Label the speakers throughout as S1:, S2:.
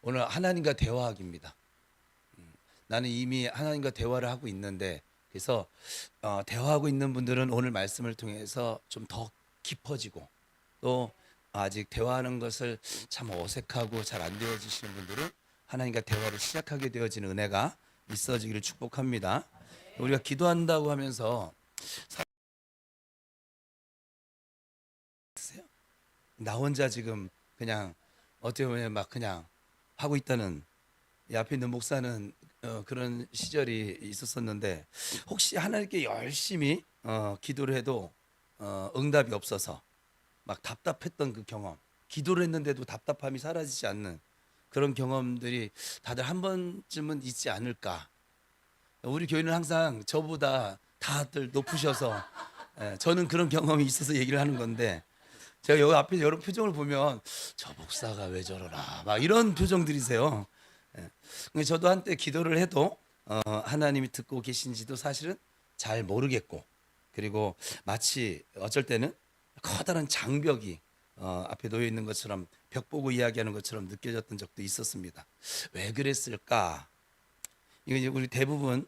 S1: 오늘 하나님과 대화하기입니다. 나는 이미 하나님과 대화를 하고 있는데, 그래서 대화하고 있는 분들은 오늘 말씀을 통해서 좀 더 깊어지고, 또 아직 대화하는 것을 참 어색하고 잘 안 되어지시는 분들은 하나님과 대화를 시작하게 되어지는 은혜가 있어지기를 축복합니다. 우리가 기도한다고 하면서 나 혼자 지금 그냥 어떻게 보면 막 그냥 하고 있다는, 이 앞에 있는 목사는 그런 시절이 있었었는데, 혹시 하나님께 열심히 기도를 해도 응답이 없어서 막 답답했던 그 경험, 기도를 했는데도 답답함이 사라지지 않는 그런 경험들이 다들 한 번쯤은 있지 않을까. 우리 교회는 항상 저보다 다들 높으셔서, 저는 그런 경험이 있어서 얘기를 하는 건데, 제가 여기 앞에 여러 표정을 보면 저 목사가 왜 저러나 막 이런 표정들이세요. 근데 저도 한때 기도를 해도 하나님이 듣고 계신지도 사실은 잘 모르겠고, 그리고 마치 어쩔 때는 커다란 장벽이 앞에 놓여 있는 것처럼, 벽 보고 이야기하는 것처럼 느껴졌던 적도 있었습니다. 왜 그랬을까? 이거 이제 우리 대부분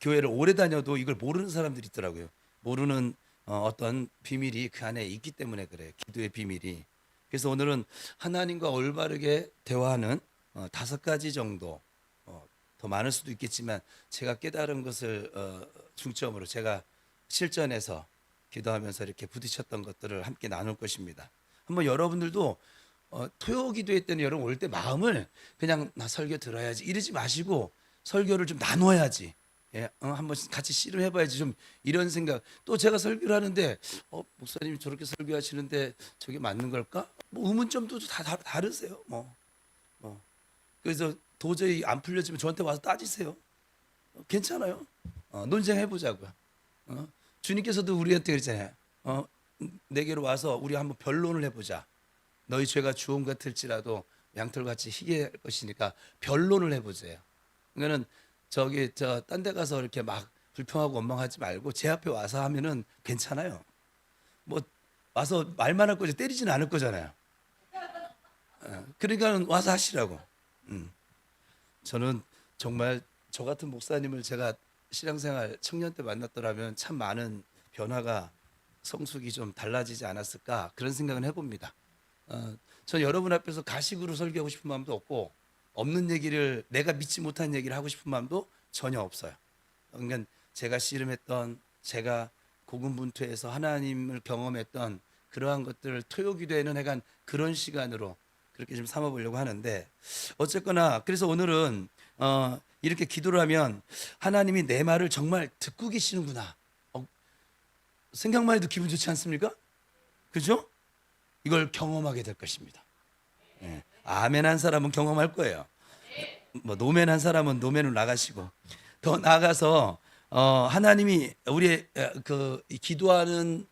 S1: 교회를 오래 다녀도 이걸 모르는 사람들이 있더라고요. 모르는 어떤 비밀이 그 안에 있기 때문에 그래요. 기도의 비밀이. 그래서 오늘은 하나님과 올바르게 대화하는 5가지 정도, 더 많을 수도 있겠지만 제가 깨달은 것을 중점으로 제가 실전에서 기도하면서 이렇게 부딪혔던 것들을 함께 나눌 것입니다. 한번 여러분들도 토요 기도회 때는 여러분 올 때 마음을 그냥 나 설교 들어야지 이러지 마시고 설교를 좀 나눠야지. 예, 한번 같이 씨름해봐야지. 좀 이런 생각. 또 제가 설교를 하는데 목사님이 저렇게 설교하시는데 저게 맞는 걸까? 뭐 의문점도 다 다르세요. 그래서 도저히 안 풀려지면 저한테 와서 따지세요. 괜찮아요. 논쟁해보자고요. 주님께서도 우리한테 그랬잖아요. 내게로 와서 우리 한번 변론을 해보자. 너희 죄가 주홍 같을지라도 양털같이 희게 할 것이니까 변론을 해보세요. 그러니까는 저기 저 딴 데 가서 이렇게 막 불평하고 원망하지 말고 제 앞에 와서 하면은 괜찮아요. 뭐 와서 말만 할 거지 때리지는 않을 거잖아요. 그러니까 와서 하시라고. 음. 저는 정말 저 같은 목사님을 제가 신앙생활 청년 때 만났더라면 참 많은 변화가, 성숙이 좀 달라지지 않았을까 그런 생각은 해봅니다. 전 여러분 앞에서 가식으로 설교하고 싶은 마음도 없고, 없는 얘기를, 내가 믿지 못한 얘기를 하고 싶은 마음도 전혀 없어요. 그러니까 제가 씨름했던, 제가 고군분투해서 하나님을 경험했던 그러한 것들을 토요기도에는 약간 그런 시간으로 그렇게 좀 삼아보려고 하는데, 어쨌거나 그래서 오늘은 이렇게 기도를 하면 하나님이 내 말을 정말 듣고 계시는구나, 생각만 해도 기분 좋지 않습니까? 그죠? 이걸 경험하게 될 것입니다. 예. 아멘 한 사람은 경험할 거예요. 뭐 노멘 한 사람은 노멘으로 나가시고, 더 나아가서 하나님이 우리의 그 기도하는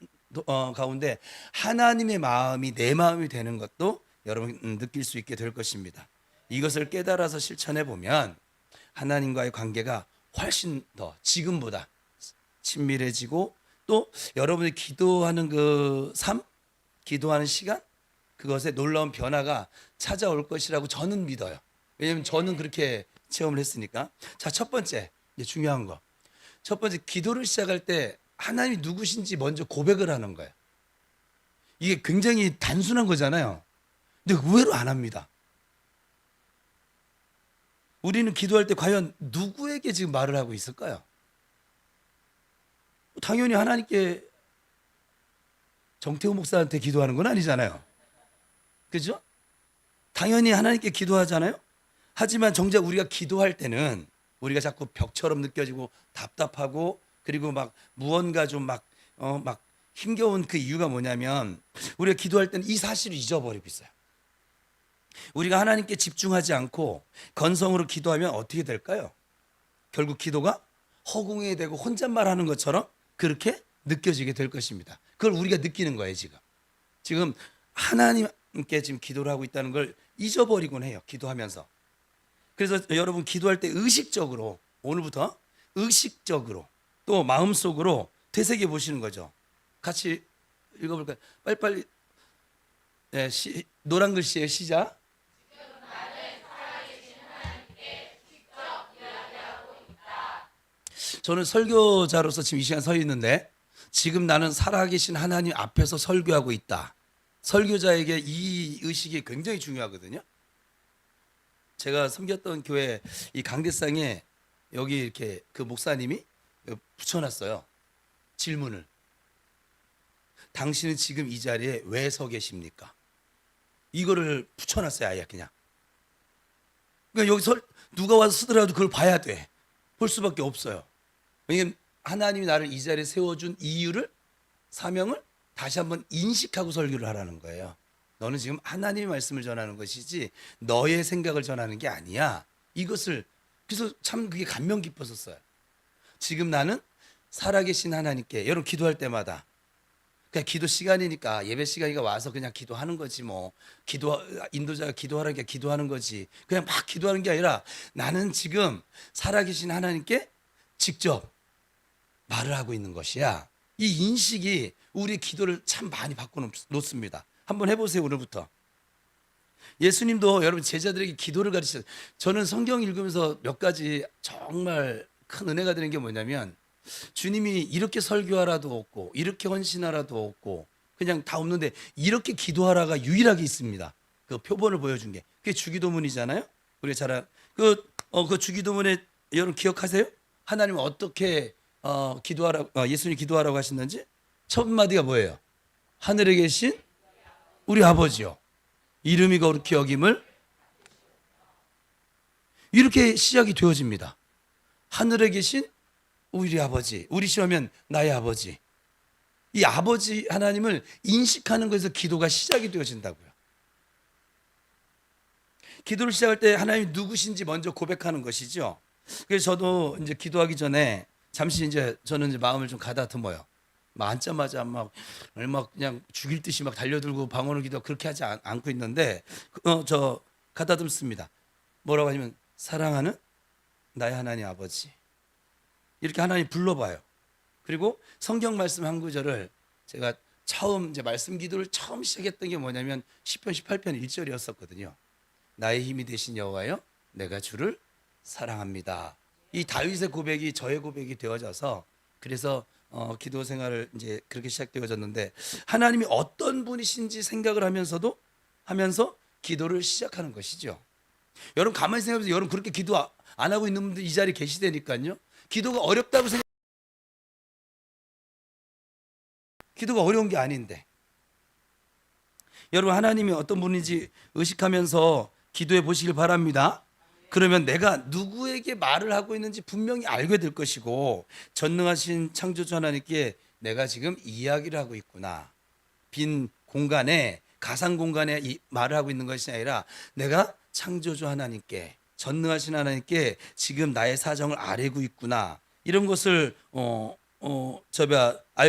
S1: 가운데 하나님의 마음이 내 마음이 되는 것도 여러분 느낄 수 있게 될 것입니다. 이것을 깨달아서 실천해 보면 하나님과의 관계가 훨씬 더 지금보다 친밀해지고, 또 여러분이 기도하는 그 삶, 기도하는 시간, 그것에 놀라운 변화가 찾아올 것이라고 저는 믿어요. 왜냐하면 저는 그렇게 체험을 했으니까. 자, 첫 번째, 이제 중요한 거. 첫 번째, 기도를 시작할 때 하나님이 누구신지 먼저 고백을 하는 거예요. 이게 굉장히 단순한 거잖아요. 근데 의외로 안 합니다. 우리는 기도할 때 과연 누구에게 지금 말을 하고 있을까요? 당연히 하나님께, 정태호 목사한테 기도하는 건 아니잖아요. 그죠? 당연히 하나님께 기도하잖아요. 하지만 정작 우리가 기도할 때는 우리가 자꾸 벽처럼 느껴지고 답답하고, 그리고 막 무언가 좀 막 힘겨운 그 이유가 뭐냐면, 우리가 기도할 때는 이 사실을 잊어버리고 있어요. 우리가 하나님께 집중하지 않고 건성으로 기도하면 어떻게 될까요? 결국 기도가 허공에 대고 혼잣말 하는 것처럼 그렇게 느껴지게 될 것입니다. 그걸 우리가 느끼는 거예요, 지금 하나님께 지금 기도를 하고 있다는 걸 잊어버리곤 해요, 기도하면서. 그래서 여러분 기도할 때 의식적으로, 오늘부터 의식적으로 또 마음속으로 되새겨 보시는 거죠. 같이 읽어볼까요? 빨리빨리. 네, 노란 글씨의 시작. 저는 설교자로서 지금 이 시간 서 있는데 지금 나는 살아계신 하나님 앞에서 설교하고 있다. 설교자에게 이 의식이 굉장히 중요하거든요. 제가 섬겼던 교회 이 강대상에 여기 이렇게 그 목사님이 붙여놨어요. 질문을. 당신은 지금 이 자리에 왜 서 계십니까? 이거를 붙여놨어요. 아예 그냥. 그러니까 여기서 누가 와서 쓰더라도 그걸 봐야 돼. 볼 수밖에 없어요. 왜냐하면 하나님이 나를 이 자리에 세워준 이유를, 사명을 다시 한번 인식하고 설교를 하라는 거예요. 너는 지금 하나님의 말씀을 전하는 것이지 너의 생각을 전하는 게 아니야. 이것을, 그래서 참 그게 감명 깊었었어요. 지금 나는 살아계신 하나님께, 여러분 기도할 때마다 그냥 기도 시간이니까, 예배 시간이니까 와서 그냥 기도하는 거지 뭐. 인도자가 기도하라니까 기도하는 거지. 그냥 막 기도하는 게 아니라 나는 지금 살아계신 하나님께 직접 말을 하고 있는 것이야. 이 인식이 우리 기도를 참 많이 바꿔놓습니다. 한번 해보세요. 오늘부터. 예수님도 여러분 제자들에게 기도를 가르치셨어요. 저는 성경 읽으면서 몇 가지 정말 큰 은혜가 되는 게 뭐냐면, 주님이 이렇게 설교하라도 없고 이렇게 헌신하라도 없고 그냥 다 없는데 이렇게 기도하라가 유일하게 있습니다. 그 표본을 보여준 게 그게 주기도문이잖아요. 우리 잘 그 주기도문에 여러분 기억하세요? 하나님은 어떻게 예수님 기도하라고 하셨는지? 첫 마디가 뭐예요? 하늘에 계신 우리 아버지요, 이름이 거룩히 여김을. 이렇게 시작이 되어집니다. 하늘에 계신 우리 아버지, 우리 시하면 나의 아버지. 이 아버지 하나님을 인식하는 것에서 기도가 시작이 되어진다고요. 기도를 시작할 때 하나님이 누구신지 먼저 고백하는 것이죠. 그래서 저도 이제 기도하기 전에 잠시 저는 마음을 좀 가다듬어요. 막 앉자마자 막 그냥 죽일 듯이 막 달려들고 방언을 기도 그렇게 하지 않고 있는데 저 가다듬습니다. 뭐라고 하냐면 사랑하는 나의 하나님 아버지. 이렇게 하나님 불러봐요. 그리고 성경 말씀 한 구절을 제가 처음 이제 말씀 기도를 처음 시작했던 게 뭐냐면 시편 18편 1절이었었거든요. 나의 힘이 되신 여호와여, 내가 주를 사랑합니다. 이 다윗의 고백이 저의 고백이 되어져서, 그래서 기도 생활을 이제 그렇게 시작되어졌는데, 하나님이 어떤 분이신지 생각을 하면서 기도를 시작하는 것이죠. 여러분 가만히 생각해보세요. 여러분 그렇게 기도 안 하고 있는 분들 이 자리에 계시다니까요. 기도가 어렵다고 기도가 어려운 게 아닌데. 여러분 하나님이 어떤 분인지 의식하면서 기도해 보시길 바랍니다. 그러면 내가 누구에게 말을 하고 있는지 분명히 알게 될 것이고, 전능하신 창조주 하나님께 내가 지금 이야기를 하고 있구나. 빈 공간에, 가상 공간에 말을 하고 있는 것이 아니라 내가 창조주 하나님께, 전능하신 하나님께 지금 나의 사정을 아뢰고 있구나. 이런 것을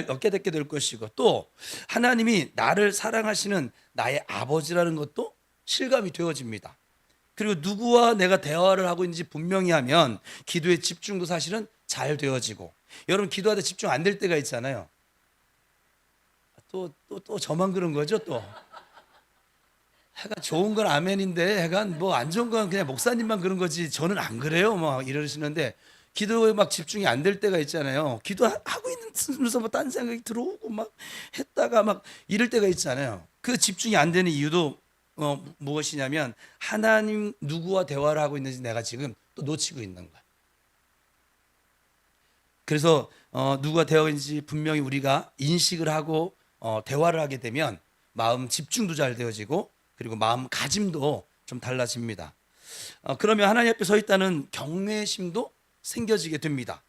S1: 얻게 될 것이고, 또 하나님이 나를 사랑하시는 나의 아버지라는 것도 실감이 되어집니다. 그리고 누구와 내가 대화를 하고 있는지 분명히 하면 기도의 집중도 사실은 잘 되어지고. 여러분 기도하다 집중 안 될 때가 있잖아요. 또 저만 그런 거죠. 또 해가 좋은 건 아멘인데 해가 뭐 안 좋은 건 그냥 목사님만 그런 거지 저는 안 그래요 막 이러시는데, 기도에 막 집중이 안 될 때가 있잖아요. 기도하고 있으면서 뭐 딴 생각이 들어오고 막 했다가 막 이럴 때가 있잖아요. 그 집중이 안 되는 이유도 무엇이냐면 하나님 누구와 대화를 하고 있는지 내가 지금 또 놓치고 있는 거야. 그래서 누구와 대화하고 있는지 분명히 우리가 인식을 하고 대화를 하게 되면 마음 집중도 잘 되어지고, 그리고 마음가짐도 좀 달라집니다. 그러면 하나님 앞에 서 있다는 경외심도 생겨지게 됩니다.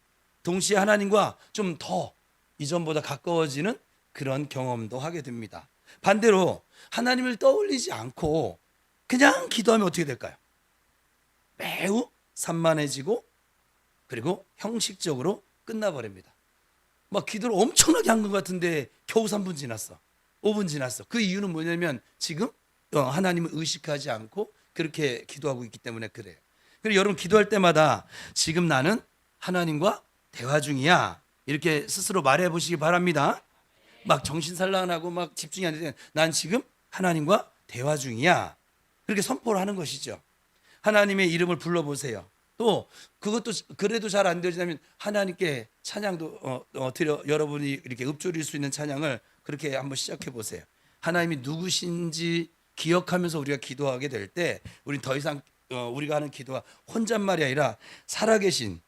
S1: 동시에 하나님과 좀 더 이전보다 가까워지는 그런 경험도 하게 됩니다. 반대로 하나님을 떠올리지 않고 그냥 기도하면 어떻게 될까요? 매우 산만해지고, 그리고 형식적으로 끝나버립니다. 막 기도를 엄청나게 한 것 같은데 겨우 3분 지났어, 5분 지났어. 그 이유는 뭐냐면 지금 하나님을 의식하지 않고 그렇게 기도하고 있기 때문에 그래요. 그리고 여러분 기도할 때마다 지금 나는 하나님과 대화 중이야, 이렇게 스스로 말해 보시기 바랍니다. 막 정신산란하고 막 집중이 안 되는, 난 지금 하나님과 대화 중이야, 그렇게 선포를 하는 것이죠. 하나님의 이름을 불러보세요. 또 그것도 그래도 잘 안 되시면 하나님께 찬양도 드려, 여러분이 이렇게 읊조릴 수 있는 찬양을 그렇게 한번 시작해 보세요. 하나님이 누구신지 기억하면서 우리가 기도하게 될 때 우리는 더 이상 우리가 하는 기도가 혼잣말이 아니라 살아계신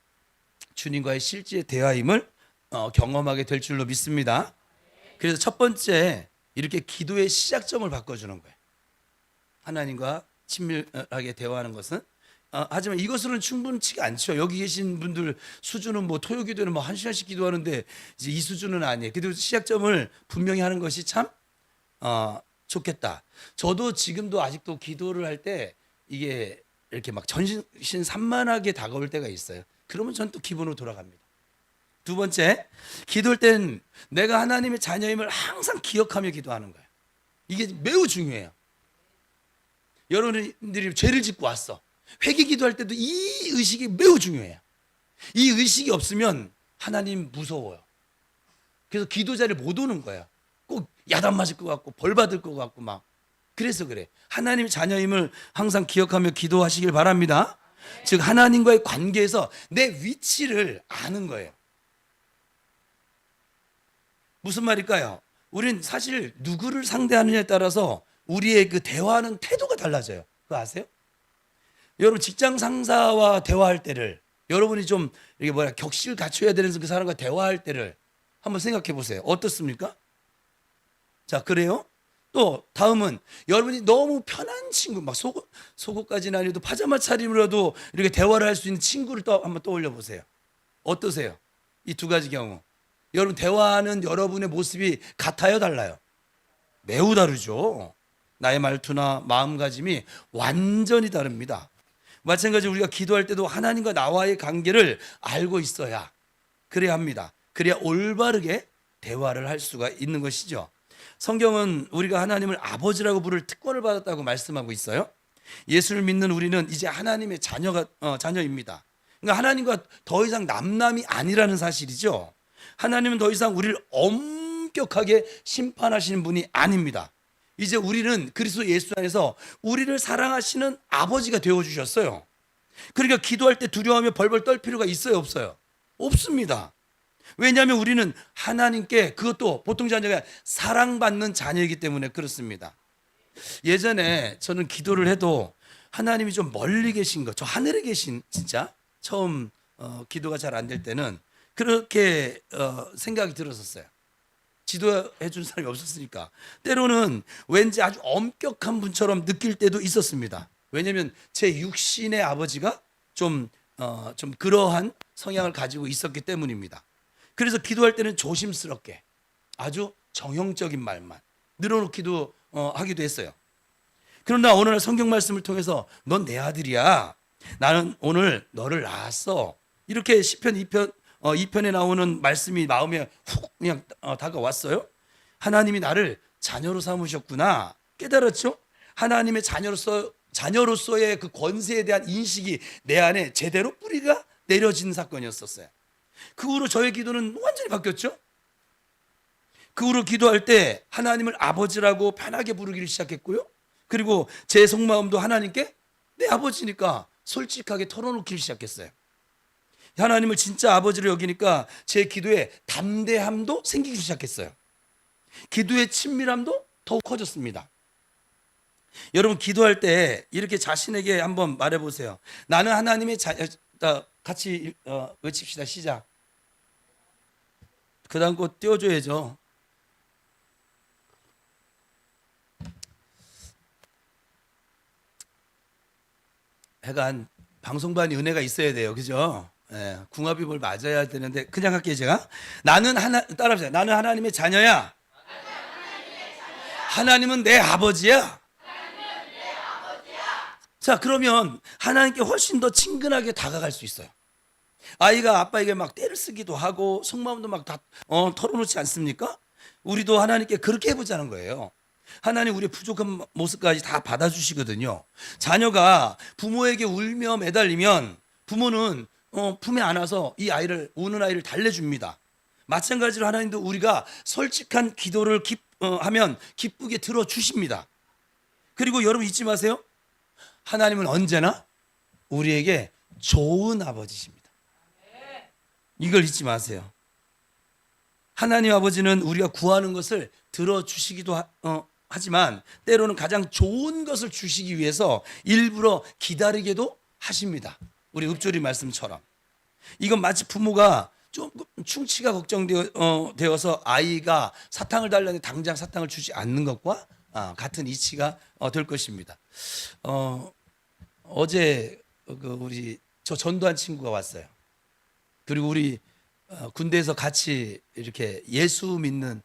S1: 주님과의 실제 대화임을 경험하게 될 줄로 믿습니다. 그래서 첫 번째 이렇게 기도의 시작점을 바꿔주는 거예요. 하나님과 친밀하게 대화하는 것은 하지만 이것으로는 충분치가 않죠. 여기 계신 분들 수준은 뭐 토요 기도는 뭐 1시간씩 기도하는데 이제 이 수준은 아니에요. 그래도 시작점을 분명히 하는 것이 참 좋겠다. 저도 지금도 아직도 기도를 할 때 이게 이렇게 막 전신산만하게 다가올 때가 있어요. 그러면 전 또 기본으로 돌아갑니다. 두 번째, 기도할 땐 내가 하나님의 자녀임을 항상 기억하며 기도하는 거예요. 이게 매우 중요해요. 여러분들이 죄를 짓고 왔어. 회개 기도할 때도 이 의식이 매우 중요해요. 이 의식이 없으면 하나님 무서워요. 그래서 기도 자리를 못 오는 거예요. 꼭 야단 맞을 것 같고 벌 받을 것 같고 막. 그래서 그래. 하나님의 자녀임을 항상 기억하며 기도하시길 바랍니다. 즉 하나님과의 관계에서 내 위치를 아는 거예요. 무슨 말일까요? 우린 사실 누구를 상대하느냐에 따라서 우리의 그 대화하는 태도가 달라져요. 그거 아세요? 여러분 직장 상사와 대화할 때를 여러분이 좀 이게 격식을 갖춰야 되는 그 사람과 대화할 때를 한번 생각해 보세요. 어떻습니까? 자, 그래요? 또 다음은 여러분이 너무 편한 친구, 막 속옷까지는 아니어도 파자마 차림으로도 이렇게 대화를 할 수 있는 친구를 또 한번 떠올려 보세요. 어떠세요? 이 두 가지 경우. 여러분 대화하는 여러분의 모습이 같아요, 달라요? 매우 다르죠. 나의 말투나 마음가짐이 완전히 다릅니다. 마찬가지로 우리가 기도할 때도 하나님과 나와의 관계를 알고 있어야 그래야 합니다. 그래야 올바르게 대화를 할 수가 있는 것이죠. 성경은 우리가 하나님을 아버지라고 부를 특권을 받았다고 말씀하고 있어요. 예수를 믿는 우리는 이제 하나님의 자녀입니다. 그러니까 하나님과 더 이상 남남이 아니라는 사실이죠. 하나님은 더 이상 우리를 엄격하게 심판하시는 분이 아닙니다. 이제 우리는 그리스도 예수 안에서 우리를 사랑하시는 아버지가 되어주셨어요. 그러니까 기도할 때 두려워하며 벌벌 떨 필요가 있어요, 없어요? 없습니다. 왜냐하면 우리는 하나님께, 그것도 보통 자녀가 사랑받는 자녀이기 때문에 그렇습니다. 예전에 저는 기도를 해도 하나님이 좀 멀리 계신 거, 저 하늘에 계신, 진짜 처음 기도가 잘 안 될 때는 그렇게 생각이 들었었어요. 지도해 준 사람이 없었으니까. 때로는 왠지 아주 엄격한 분처럼 느낄 때도 있었습니다. 왜냐하면 제 육신의 아버지가 좀 그러한 성향을 가지고 있었기 때문입니다. 그래서 기도할 때는 조심스럽게 아주 정형적인 말만 늘어놓기도 하기도 했어요. 그러나 어느 날 성경 말씀을 통해서 넌 내 아들이야. 나는 오늘 너를 낳았어. 이렇게 시편 2편에 나오는 말씀이 마음에 훅 그냥 다가왔어요. 하나님이 나를 자녀로 삼으셨구나 깨달았죠. 하나님의 자녀로서의 그 권세에 대한 인식이 내 안에 제대로 뿌리가 내려진 사건이었었어요. 그 후로 저의 기도는 완전히 바뀌었죠. 그 후로 기도할 때 하나님을 아버지라고 편하게 부르기를 시작했고요. 그리고 제 속마음도 하나님께 내 아버지니까 솔직하게 털어놓기 시작했어요. 하나님을 진짜 아버지로 여기니까 제 기도에 담대함도 생기기 시작했어요. 기도의 친밀함도 더욱 커졌습니다. 여러분 기도할 때 이렇게 자신에게 한번 말해보세요. 나는 하나님의 같이 외칩시다. 시작. 그 다음 거 띄워줘야죠. 하여간 방송반이 은혜가 있어야 돼요. 그죠? 예, 궁합이 뭘 맞아야 되는데 그냥 할게요. 제가 따라합시다. 나는 하나님의 자녀야. 하나님은 내 아버지야. 자, 그러면 하나님께 훨씬 더 친근하게 다가갈 수 있어요. 아이가 아빠에게 막 떼를 쓰기도 하고 속마음도 막 다 털어놓지 않습니까? 우리도 하나님께 그렇게 해보자는 거예요. 하나님 우리의 부족한 모습까지 다 받아주시거든요. 자녀가 부모에게 울며 매달리면 부모는 품에 안아서 이 아이를, 우는 아이를 달래줍니다. 마찬가지로 하나님도 우리가 솔직한 기도를 하면 기쁘게 들어주십니다. 그리고 여러분 잊지 마세요. 하나님은 언제나 우리에게 좋은 아버지십니다. 이걸 잊지 마세요. 하나님 아버지는 우리가 구하는 것을 들어주시기도 하지만 때로는 가장 좋은 것을 주시기 위해서 일부러 기다리게도 하십니다. 우리 읍조리 말씀처럼. 이건 마치 부모가 조금 충치가 걱정되어서 아이가 사탕을 달라는데 당장 사탕을 주지 않는 것과 같은 이치가 될 것입니다. 어제 우리 저 전도한 친구가 왔어요. 그리고 우리 군대에서 같이 이렇게 예수 믿는,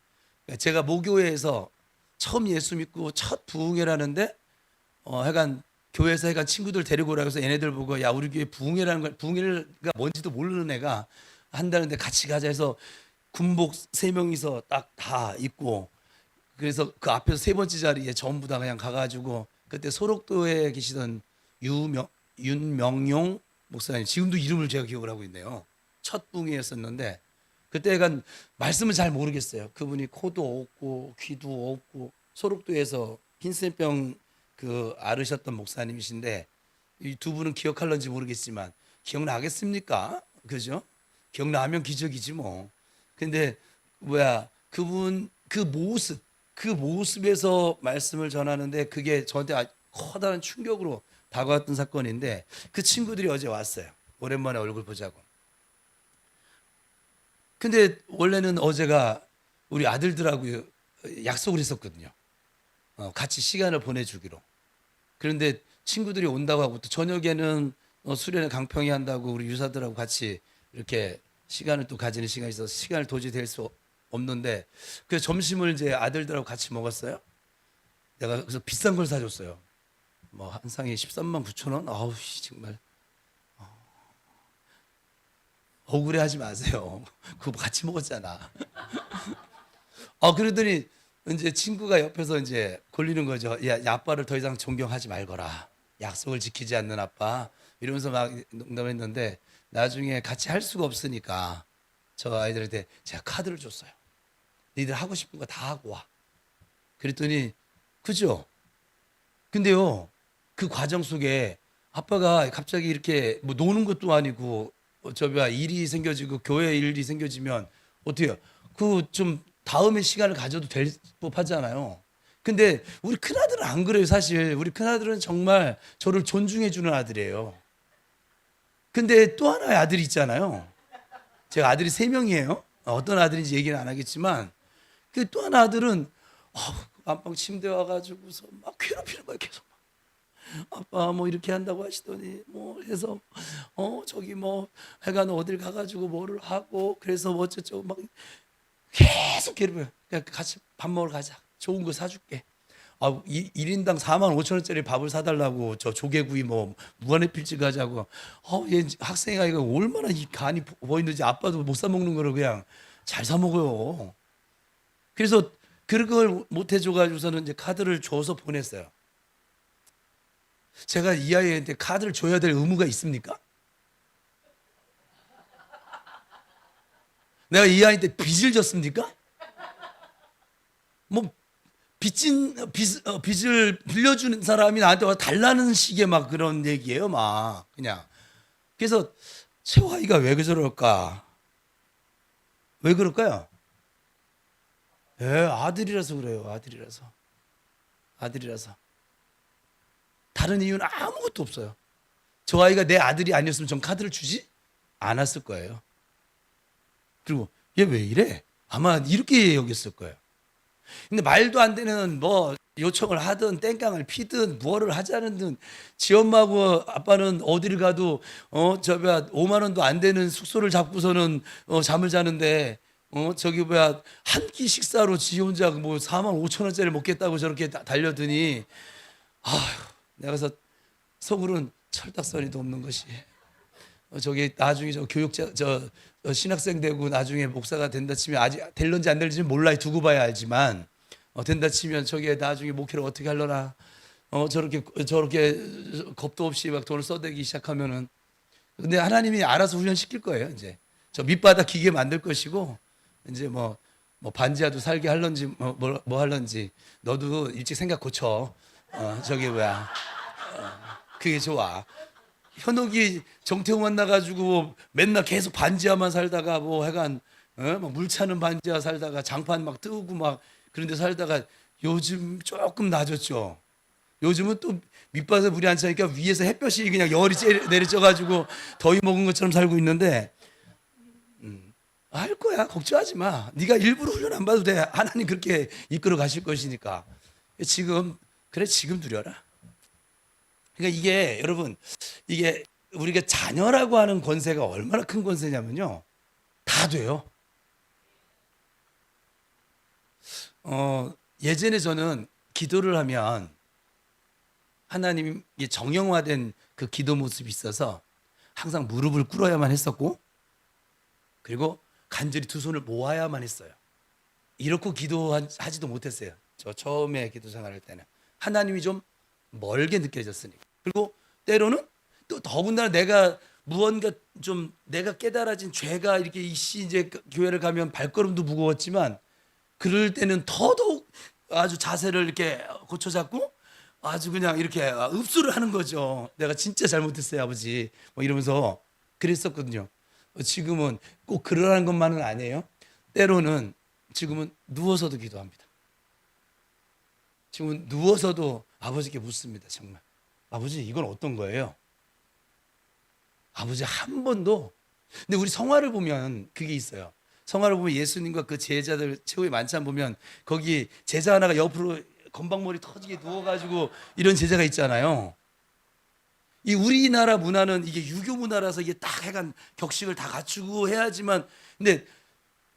S1: 제가 모교회에서 처음 예수 믿고 첫 부흥회라는데 하여간 교회에서 하여간 친구들 데리고 오라고 해서 얘네들 보고 야 우리 교회 부흥회라는 걸, 부흥회가 뭔지도 모르는 애가 한다는데 같이 가자 해서 군복 3명이서 딱 다 입고, 그래서 그 앞에서 3번째 자리에 전부 다 그냥 가가지고, 그때 소록도에 계시던 윤명용 목사님, 지금도 이름을 제가 기억을 하고 있네요. 첫 붕이었었는데 그때 약간 말씀을 잘 모르겠어요. 그분이 코도 없고 귀도 없고 소록도에서 흰센병 앓으셨던 목사님이신데, 이 두 분은 기억할런지 모르겠지만 기억나겠습니까? 그죠? 기억나면 기적이지 뭐. 근데 그분 그 모습에서 말씀을 전하는데 그게 저한테 커다란 충격으로 다가왔던 사건인데, 그 친구들이 어제 왔어요. 오랜만에 얼굴 보자고. 근데 원래는 어제가 우리 아들들하고 약속을 했었거든요. 같이 시간을 보내주기로. 그런데 친구들이 온다고 하고 또 저녁에는 수련회 강평이 한다고 우리 유사들하고 같이 이렇게 시간을 또 가지는 시간이 있어서 시간을 도저히 될 수 없는데, 그 점심을 이제 아들들하고 같이 먹었어요. 내가 그래서 비싼 걸 사줬어요. 뭐 한 상에 13만 9천 원. 아우 정말 억울해하지 마세요. 그거 같이 먹었잖아. 그러더니 이제 친구가 옆에서 이제 걸리는 거죠. 야, 아빠를 더 이상 존경하지 말거라. 약속을 지키지 않는 아빠. 이러면서 막 농담했는데, 나중에 같이 할 수가 없으니까 저 아이들한테 제가 카드를 줬어요. 니들 하고 싶은 거 다 하고 와. 그랬더니 그죠? 근데요, 그 과정 속에 아빠가 갑자기 이렇게 뭐 노는 것도 아니고 일이 생겨지고 교회 일이 생겨지면 어때요? 그 좀 다음에 시간을 가져도 될 법하잖아요. 근데 우리 큰아들은 안 그래요. 사실 우리 큰아들은 정말 저를 존중해 주는 아들이에요. 근데 또 하나의 아들이 있잖아요. 제가 아들이 3명이에요. 어떤 아들인지 얘기는 안 하겠지만, 그 또 하나 아들은 안방 침대 와가지고서 막 괴롭히는 거예요. 계속 아빠 뭐 이렇게 한다고 하시더니 뭐 해서 저기 뭐 해가 어딜 가가지고 뭐를 하고 그래서 뭐 어쩌고 막 계속 괴롭혀요. 그냥 같이 밥 먹으러 가자. 좋은 거 사줄게. 1인당 4만 5천 원짜리 밥을 사달라고, 저 조개구이 뭐 무한의 필지 가자고. 얘 학생이가 이거 얼마나 이 간이 보이는지, 아빠도 못 사 먹는 거를 그냥 잘 사 먹어요. 그래서 그걸 못 해줘가지고서는 이제 카드를 줘서 보냈어요. 제가 이 아이한테 카드를 줘야 될 의무가 있습니까? 내가 이 아이한테 빚을 졌습니까? 뭐 빚을 빌려주는 사람이 나한테 와서 달라는 식의 막 그런 얘기예요, 막 그냥. 그래서 채화이가 왜 저럴까? 왜 그럴까요? 아들이라서 그래요. 아들이라서. 다른 이유는 아무것도 없어요. 저 아이가 내 아들이 아니었으면 전 카드를 주지 않았을 거예요. 그리고 얘 왜 이래? 아마 이렇게 여겼을 거예요. 근데 말도 안 되는 뭐 요청을 하든 땡깡을 피든 무엇을 하자는 등, 지 엄마하고 아빠는 어디를 가도 5만 원도 안 되는 숙소를 잡고서는 잠을 자는데, 한 끼 식사로 지 혼자 뭐 4만 5천 원짜리 먹겠다고 저렇게 달려드니, 내가 그래서 속으로는 철딱서니도 없는 것이, 저기 나중에 신학생 되고 나중에 목사가 된다 치면, 아직 될런지 안 될지 몰라, 두고 봐야 알지만 된다 치면 저게 나중에 목회를 어떻게 하려나, 저렇게 겁도 없이 막 돈을 써대기 시작하면은, 근데 하나님이 알아서 훈련시킬 거예요. 이제 저 밑바닥 기계 만들 것이고, 이제 뭐 반지하도 살게 할런지 뭐 할런지, 너도 일찍 생각 고쳐. 그게 좋아. 현옥이 정태호 만나가지고 맨날 계속 반지하만 살다가 뭐 해간 막물 차는 반지하 살다가 장판 막 뜨고 막 그런 데 살다가 요즘 조금 나아졌죠. 요즘은 또 밑바닥에 물이 안 차니까 위에서 햇볕이 그냥 열이 내려져가지고 더위 먹은 것처럼 살고 있는데 할 거야. 걱정하지 마. 네가 일부러 훈련 안 받아도 돼. 하나님 그렇게 이끌어 가실 것이니까. 지금 그래 지금 누려라. 그러니까 이게 여러분 이게 우리가 자녀라고 하는 권세가 얼마나 큰 권세냐면요. 다 돼요. 예전에 저는 기도를 하면 하나님이 정형화된 그 기도 모습이 있어서 항상 무릎을 꿇어야만 했었고 그리고 간절히 두 손을 모아야만 했어요. 이렇게 기도하지도 못했어요. 저 처음에 기도 생활할 때는 하나님이 좀 멀게 느껴졌으니까. 그리고 때로는 또 더군다나 내가 무언가 좀 내가 깨달아진 죄가 이렇게 이제 교회를 가면 발걸음도 무거웠지만 그럴 때는 더더욱 아주 자세를 이렇게 고쳐 잡고 아주 그냥 이렇게 읍수를 하는 거죠. 내가 진짜 잘못했어요, 아버지. 뭐 이러면서 그랬었거든요. 지금은 꼭 그러라는 것만은 아니에요. 때로는 지금은 누워서도 기도합니다. 지금은 누워서도 아버지께 묻습니다. 정말 아버지 이건 어떤 거예요? 아버지 한 번도. 근데 우리 성화를 보면 그게 있어요. 성화를 보면 예수님과 그 제자들 최후의 만찬 보면 거기 제자 하나가 옆으로 건방머리 터지게 누워가지고 이런 제자가 있잖아요. 이 우리나라 문화는 이게 유교 문화라서 이게 딱 해간 격식을 다 갖추고 해야지만 근데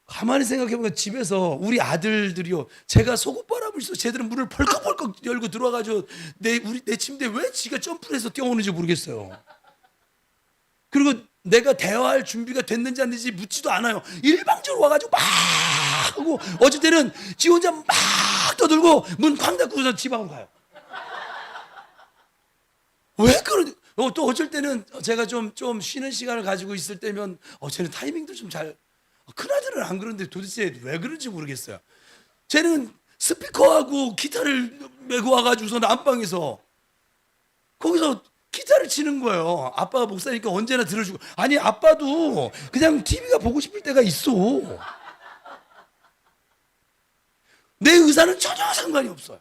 S1: 가만히 생각해보면 집에서 우리 아들들이요 제가 속옷바람을 써 쟤들은 문을 벌컥벌컥 열고 들어와가지고 내 침대에 왜 지가 점프를 해서 뛰어오는지 모르겠어요. 그리고 내가 대화할 준비가 됐는지 안 됐는지 묻지도 않아요. 일방적으로 와가지고 막 하고 어쩔 때는 지 혼자 막 떠들고 문 쾅 닫고서 집 앞으로 가요. 왜 그러지? 또 어쩔 때는 제가 좀 쉬는 시간을 가지고 있을 때면 쟤는 타이밍도 좀 잘 큰아들은 안 그런데 도대체 왜 그런지 모르겠어요. 쟤는 스피커하고 기타를 메고 와가지고서 안방에서 거기서 기타를 치는 거예요. 아빠가 목사니까 언제나 들어주고. 아니 아빠도 그냥 TV가 보고 싶을 때가 있어. 내 의사는 전혀 상관이 없어요.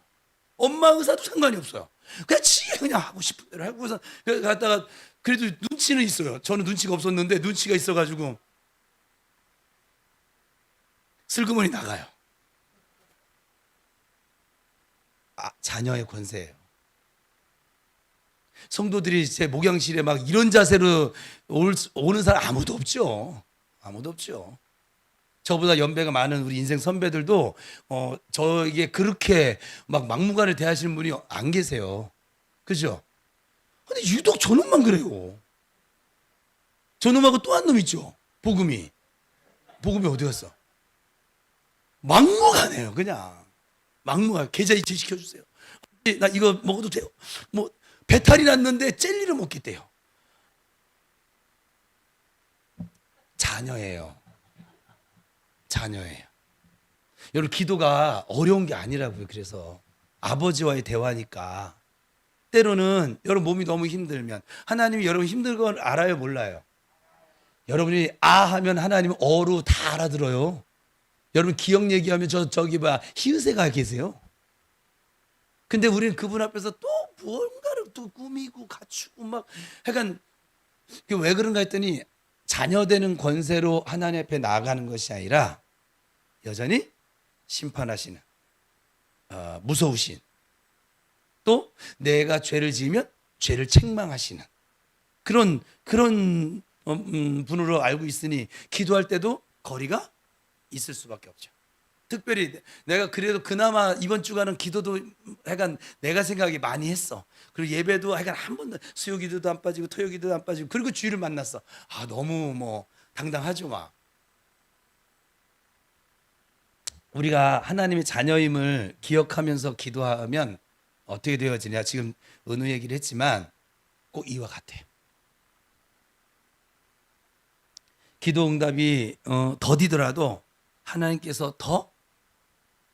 S1: 엄마 의사도 상관이 없어요. 그냥 지 그냥 하고 싶은 대로 하고서 갔다가 그래도 눈치는 있어요. 저는 눈치가 없었는데 눈치가 있어가지고 슬그머니 나가요. 자녀의 권세예요. 성도들이 제 목양실에 막 이런 자세로 오는 사람 아무도 없죠. 아무도 없죠. 저보다 연배가 많은 우리 인생 선배들도 저에게 그렇게 막 막무가내를 대하시는 분이 안 계세요. 그죠? 근데 유독 저놈만 그래요. 저놈하고 또 한 놈 있죠. 복음이 어디 갔어? 막무가내요. 그냥 막무가내. 계좌 이체 시켜주세요. 나 이거 먹어도 돼요? 뭐 배탈이 났는데 젤리를 먹겠대요. 자녀예요. 자녀예요. 여러분 기도가 어려운 게 아니라고요. 그래서 아버지와의 대화니까 때로는 여러분 몸이 너무 힘들면 하나님이 여러분 힘든 걸 알아요, 몰라요? 여러분이 하면 하나님은 어로 다 알아들어요. 여러분 기억 얘기하면 저기 히읗에가 계세요. 근데 우리는 그분 앞에서 또 무언가를 또 꾸미고 갖추고 막 약간 왜 그런가 했더니 자녀되는 권세로 하나님 앞에 나아가는 것이 아니라 여전히 심판하시는 무서우신 또 내가 죄를 지으면 죄를 책망하시는 그런 분으로 알고 있으니 기도할 때도 거리가 있을 수밖에 없죠. 특별히 내가 그래도 그나마 이번 주간은 기도도 약간 내가 생각이 많이 했어. 그리고 예배도 약간 한 번도 수요 기도도 안 빠지고 토요 기도도 안 빠지고 그리고 주일을 만났어. 너무 뭐 당당하죠 막. 우리가 하나님의 자녀임을 기억하면서 기도하면 어떻게 되어지냐. 지금 은우 얘기를 했지만 꼭 이와 같아요. 기도 응답이 더디더라도 하나님께서 더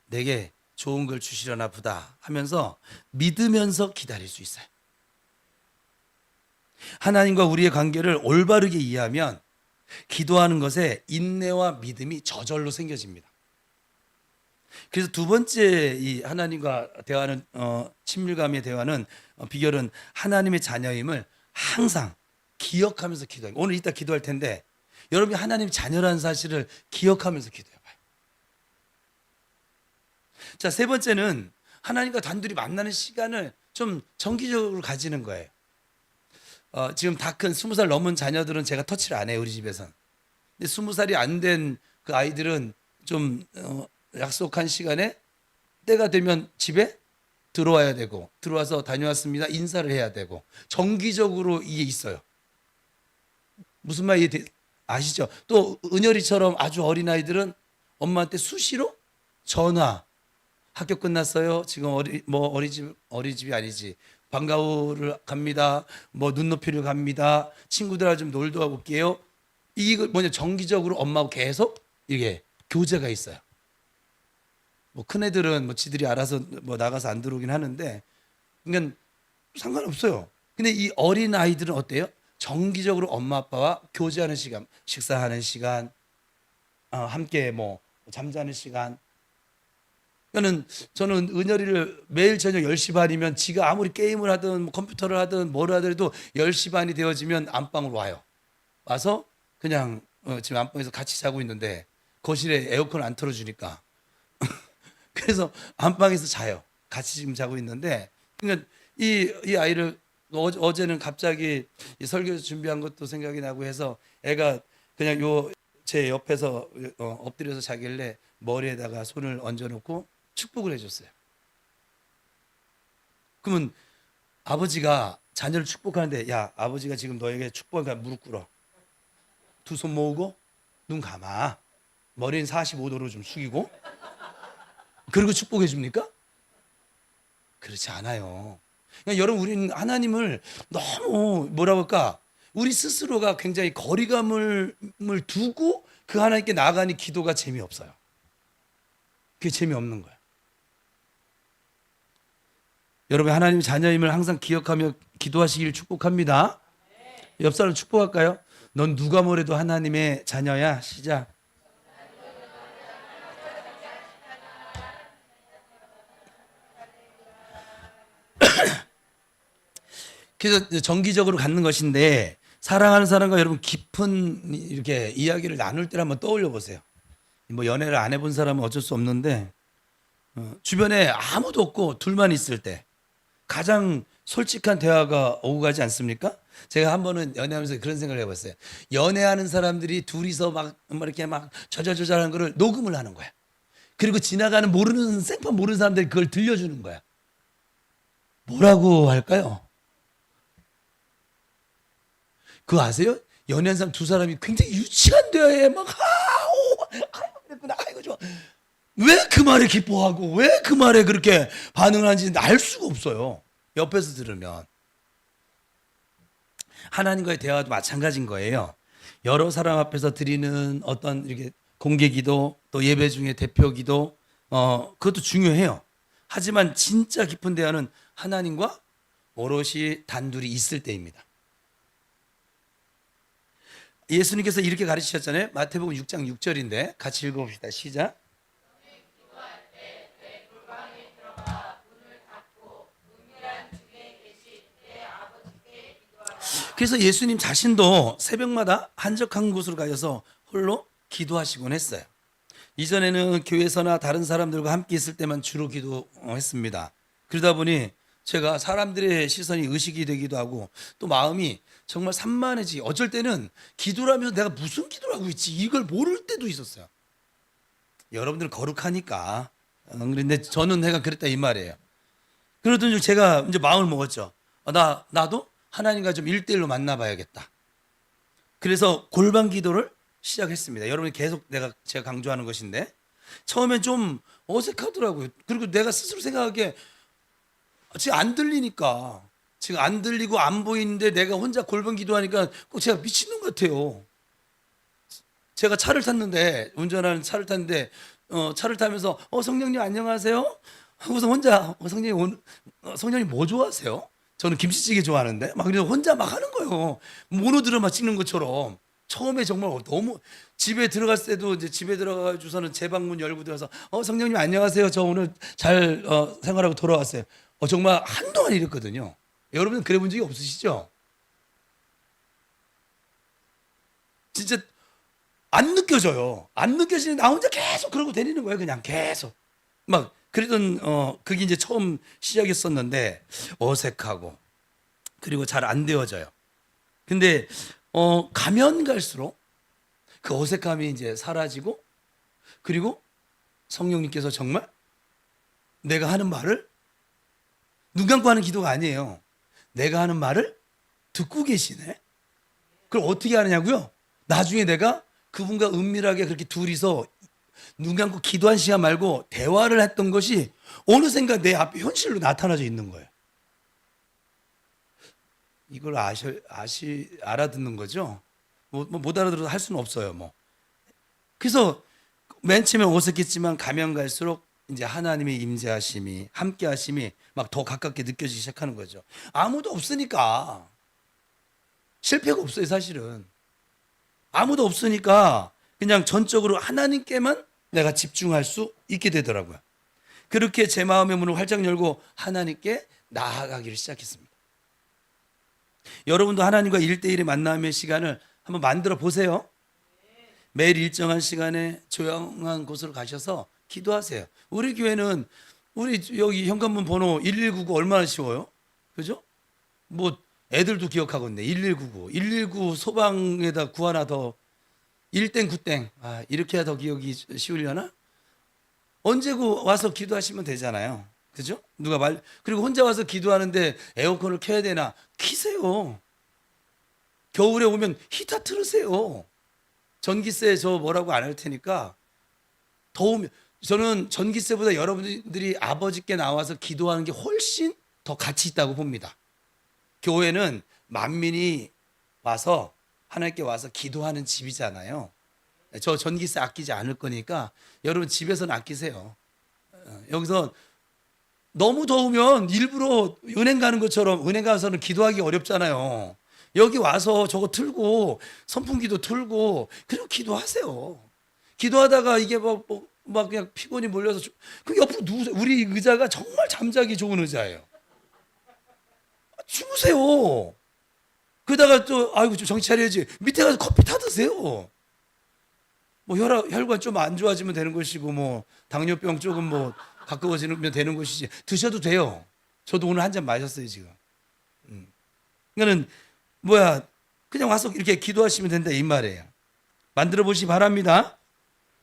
S1: 내게 좋은 걸 주시려나 보다 하면서 믿으면서 기다릴 수 있어요. 하나님과 우리의 관계를 올바르게 이해하면 기도하는 것에 인내와 믿음이 저절로 생겨집니다. 그래서 두 번째 이 하나님과 대화는 친밀감의 대화는 비결은 하나님의 자녀임을 항상 기억하면서 기도해요. 오늘 이따 기도할 텐데 여러분이 하나님의 자녀라는 사실을 기억하면서 기도해봐요. 자, 세 번째는 하나님과 단둘이 만나는 시간을 좀 정기적으로 가지는 거예요. 지금 다 큰 20살 넘은 자녀들은 제가 터치를 안 해요, 우리 집에선. 근데 20살이 안 된 그 아이들은 좀 약속한 시간에 때가 되면 집에 들어와야 되고, 들어와서 다녀왔습니다 인사를 해야 되고, 정기적으로 이게 있어요. 무슨 말인지 아시죠? 또 은열이처럼 아주 어린 아이들은 엄마한테 수시로 전화, 학교 끝났어요. 지금 어린이집이 아니지. 방과후를 갑니다. 뭐 눈높이를 갑니다. 친구들하고 좀 놀도 하고 올게요. 이거 뭐냐, 정기적으로 엄마하고 계속 이게 교제가 있어요. 뭐 큰 애들은 뭐 지들이 알아서 뭐 나가서 안 들어오긴 하는데, 그러니까 상관없어요. 근데 이 어린 아이들은 어때요? 정기적으로 엄마 아빠와 교제하는 시간, 식사하는 시간, 함께 뭐 잠자는 시간. 그러니까는 저는 은열이를 매일 저녁 10시 반이면 지가 아무리 게임을 하든 뭐 컴퓨터를 하든 뭘 하더라도 10시 반이 되어지면 안방으로 와요. 와서 그냥 지금 안방에서 같이 자고 있는데 거실에 에어컨을 안 틀어주니까 그래서 안방에서 자요. 같이 지금 자고 있는데, 그러니까 이 아이를 어제는 갑자기 이 설교 준비한 것도 생각이 나고 해서 애가 그냥 요 제 옆에서 엎드려서 자길래 머리에다가 손을 얹어놓고 축복을 해줬어요. 그러면 아버지가 자녀를 축복하는데, 야, 아버지가 지금 너에게 축복하니까 무릎 꿇어. 두 손 모으고 눈 감아. 머리는 45도로 좀 숙이고. 그리고 축복해 줍니까? 그렇지 않아요. 그러니까 여러분, 우리는 하나님을 너무 뭐라고 할까? 우리 스스로가 굉장히 거리감을 두고 그 하나님께 나아가니 기도가 재미없어요. 그게 재미없는 거예요. 여러분, 하나님 자녀임을 항상 기억하며 기도하시길 축복합니다. 옆 사람 축복할까요? 넌 누가 뭐래도 하나님의 자녀야. 시작. 그래서 정기적으로 갖는 것인데, 사랑하는 사람과 여러분 깊은 이렇게 이야기를 나눌 때를 한번 떠올려 보세요. 뭐 연애를 안 해본 사람은 어쩔 수 없는데, 주변에 아무도 없고 둘만 있을 때 가장 솔직한 대화가 오고 가지 않습니까? 제가 한 번은 연애하면서 그런 생각을 해봤어요. 연애하는 사람들이 둘이서 막 이렇게 막 저절저절하는 거를 녹음을 하는 거야. 그리고 지나가는 모르는 생판 모르는 사람들이 그걸 들려주는 거야. 뭐라고 할까요? 그거 아세요? 연애한 사람 두 사람이 굉장히 유치한 대화에 막 그랬구나, 아이고 좋아. 왜 그 말에 기뻐하고 왜 그 말에 그렇게 반응을 하는지 알 수가 없어요. 옆에서 들으면. 하나님과의 대화도 마찬가지인 거예요. 여러 사람 앞에서 드리는 어떤 이렇게 공개 기도, 또 예배 중에 대표 기도, 그것도 중요해요. 하지만 진짜 깊은 대화는 하나님과 오롯이 단둘이 있을 때입니다. 예수님께서 이렇게 가르치셨잖아요. 마태복음 6장 6절인데 같이 읽어봅시다. 시작. 그래서 예수님 자신도 새벽마다 한적한 곳으로 가셔서 홀로 기도하시곤 했어요. 이전에는 교회에서나 다른 사람들과 함께 있을 때만 주로 기도했습니다. 그러다 보니 제가 사람들의 시선이 의식이 되기도 하고 또 마음이 정말 산만해지. 어쩔 때는 기도를 하면서 내가 무슨 기도를 하고 있지 이걸 모를 때도 있었어요. 여러분들은 거룩하니까. 그런데 저는 내가 그랬다 이 말이에요. 그러던 중 제가 이제 마음을 먹었죠. 나도 하나님과 좀 1대1로 만나봐야겠다. 그래서 골방 기도를 시작했습니다. 여러분이 계속 제가 강조하는 것인데 처음엔 좀 어색하더라고요. 그리고 내가 스스로 생각하기에 지금 안 들리니까, 지금 안 들리고 안 보이는데 내가 혼자 골방 기도하니까 꼭 제가 미친놈 같아요. 제가 차를 탔는데, 운전하는 차를 탔는데 차를 타면서 성령님 안녕하세요 하고서 혼자 성령님 뭐 좋아하세요? 저는 김치찌개 좋아하는데 막 그냥 혼자 막 하는 거예요. 모노드라마 찍는 것처럼. 처음에 정말 너무 집에 들어갔을 때도 이제 집에 들어가 주서는 제 방문 열고 들어서 성령님 안녕하세요. 저 오늘 잘 생활하고 돌아왔어요. 정말 한동안 이랬거든요. 여러분 그래 본 적이 없으시죠? 진짜 안 느껴져요. 안 느껴지는 나 혼자 계속 그러고 다니는 거예요. 그냥 계속 막 그러던 그게 이제 처음 시작이었었는데 어색하고 그리고 잘 안 되어져요. 근데 가면 갈수록 그 어색함이 이제 사라지고 그리고 성령님께서 정말 내가 하는 말을 눈 감고 하는 기도가 아니에요. 내가 하는 말을 듣고 계시네. 그걸 어떻게 하느냐고요? 나중에 내가 그분과 은밀하게 그렇게 둘이서 눈 감고 기도한 시간 말고 대화를 했던 것이 어느샌가 내 앞에 현실로 나타나져 있는 거예요. 이걸 알아듣는 거죠? 못 알아들어도 할 수는 없어요, 뭐. 그래서 맨 처음에 어색했지만 가면 갈수록 이제 하나님의 임재하심이, 함께 하심이 막 더 가깝게 느껴지기 시작하는 거죠. 아무도 없으니까. 실패가 없어요, 사실은. 아무도 없으니까 그냥 전적으로 하나님께만 내가 집중할 수 있게 되더라고요. 그렇게 제 마음의 문을 활짝 열고 하나님께 나아가기를 시작했습니다. 여러분도 하나님과 1대1의 만남의 시간을 한번 만들어 보세요. 매일 일정한 시간에 조용한 곳으로 가셔서 기도하세요. 우리 교회는 우리 여기 현관문 번호 1199 얼마나 쉬워요? 그죠? 뭐 애들도 기억하고 있네. 1199. 119 소방에다 구 하나 더 1땡 9땡. 이렇게 해야 더 기억이 쉬우려나? 언제고 와서 기도하시면 되잖아요. 그죠? 그리고 혼자 와서 기도하는데 에어컨을 켜야 되나? 키세요. 겨울에 오면 히터 틀으세요. 전기세 저 뭐라고 안 할 테니까 더우면 저는 전기세보다 여러분들이 아버지께 나와서 기도하는 게 훨씬 더 가치 있다고 봅니다. 교회는 만민이 와서 하나님께 와서 기도하는 집이잖아요. 저 전기세 아끼지 않을 거니까 여러분 집에서는 아끼세요. 여기서 너무 더우면 일부러 은행 가는 것처럼 은행 가서는 기도하기 어렵잖아요. 여기 와서 저거 틀고 선풍기도 틀고 그리고 기도하세요. 기도하다가 이게 막 그냥 피곤이 몰려서 그 옆으로 누우세요. 우리 의자가 정말 잠자기 좋은 의자예요. 주무세요. 그러다가 또 아이고 좀 정신 차려야지. 밑에 가서 커피 타 드세요. 뭐 혈관 좀 안 좋아지면 되는 것이고 뭐 당뇨병 조금 뭐 가까워지면 되는 것이지 드셔도 돼요. 저도 오늘 한 잔 마셨어요 지금. 그러니까는 그냥 와서 이렇게 기도하시면 된다 이 말이에요. 만들어 보시기 바랍니다.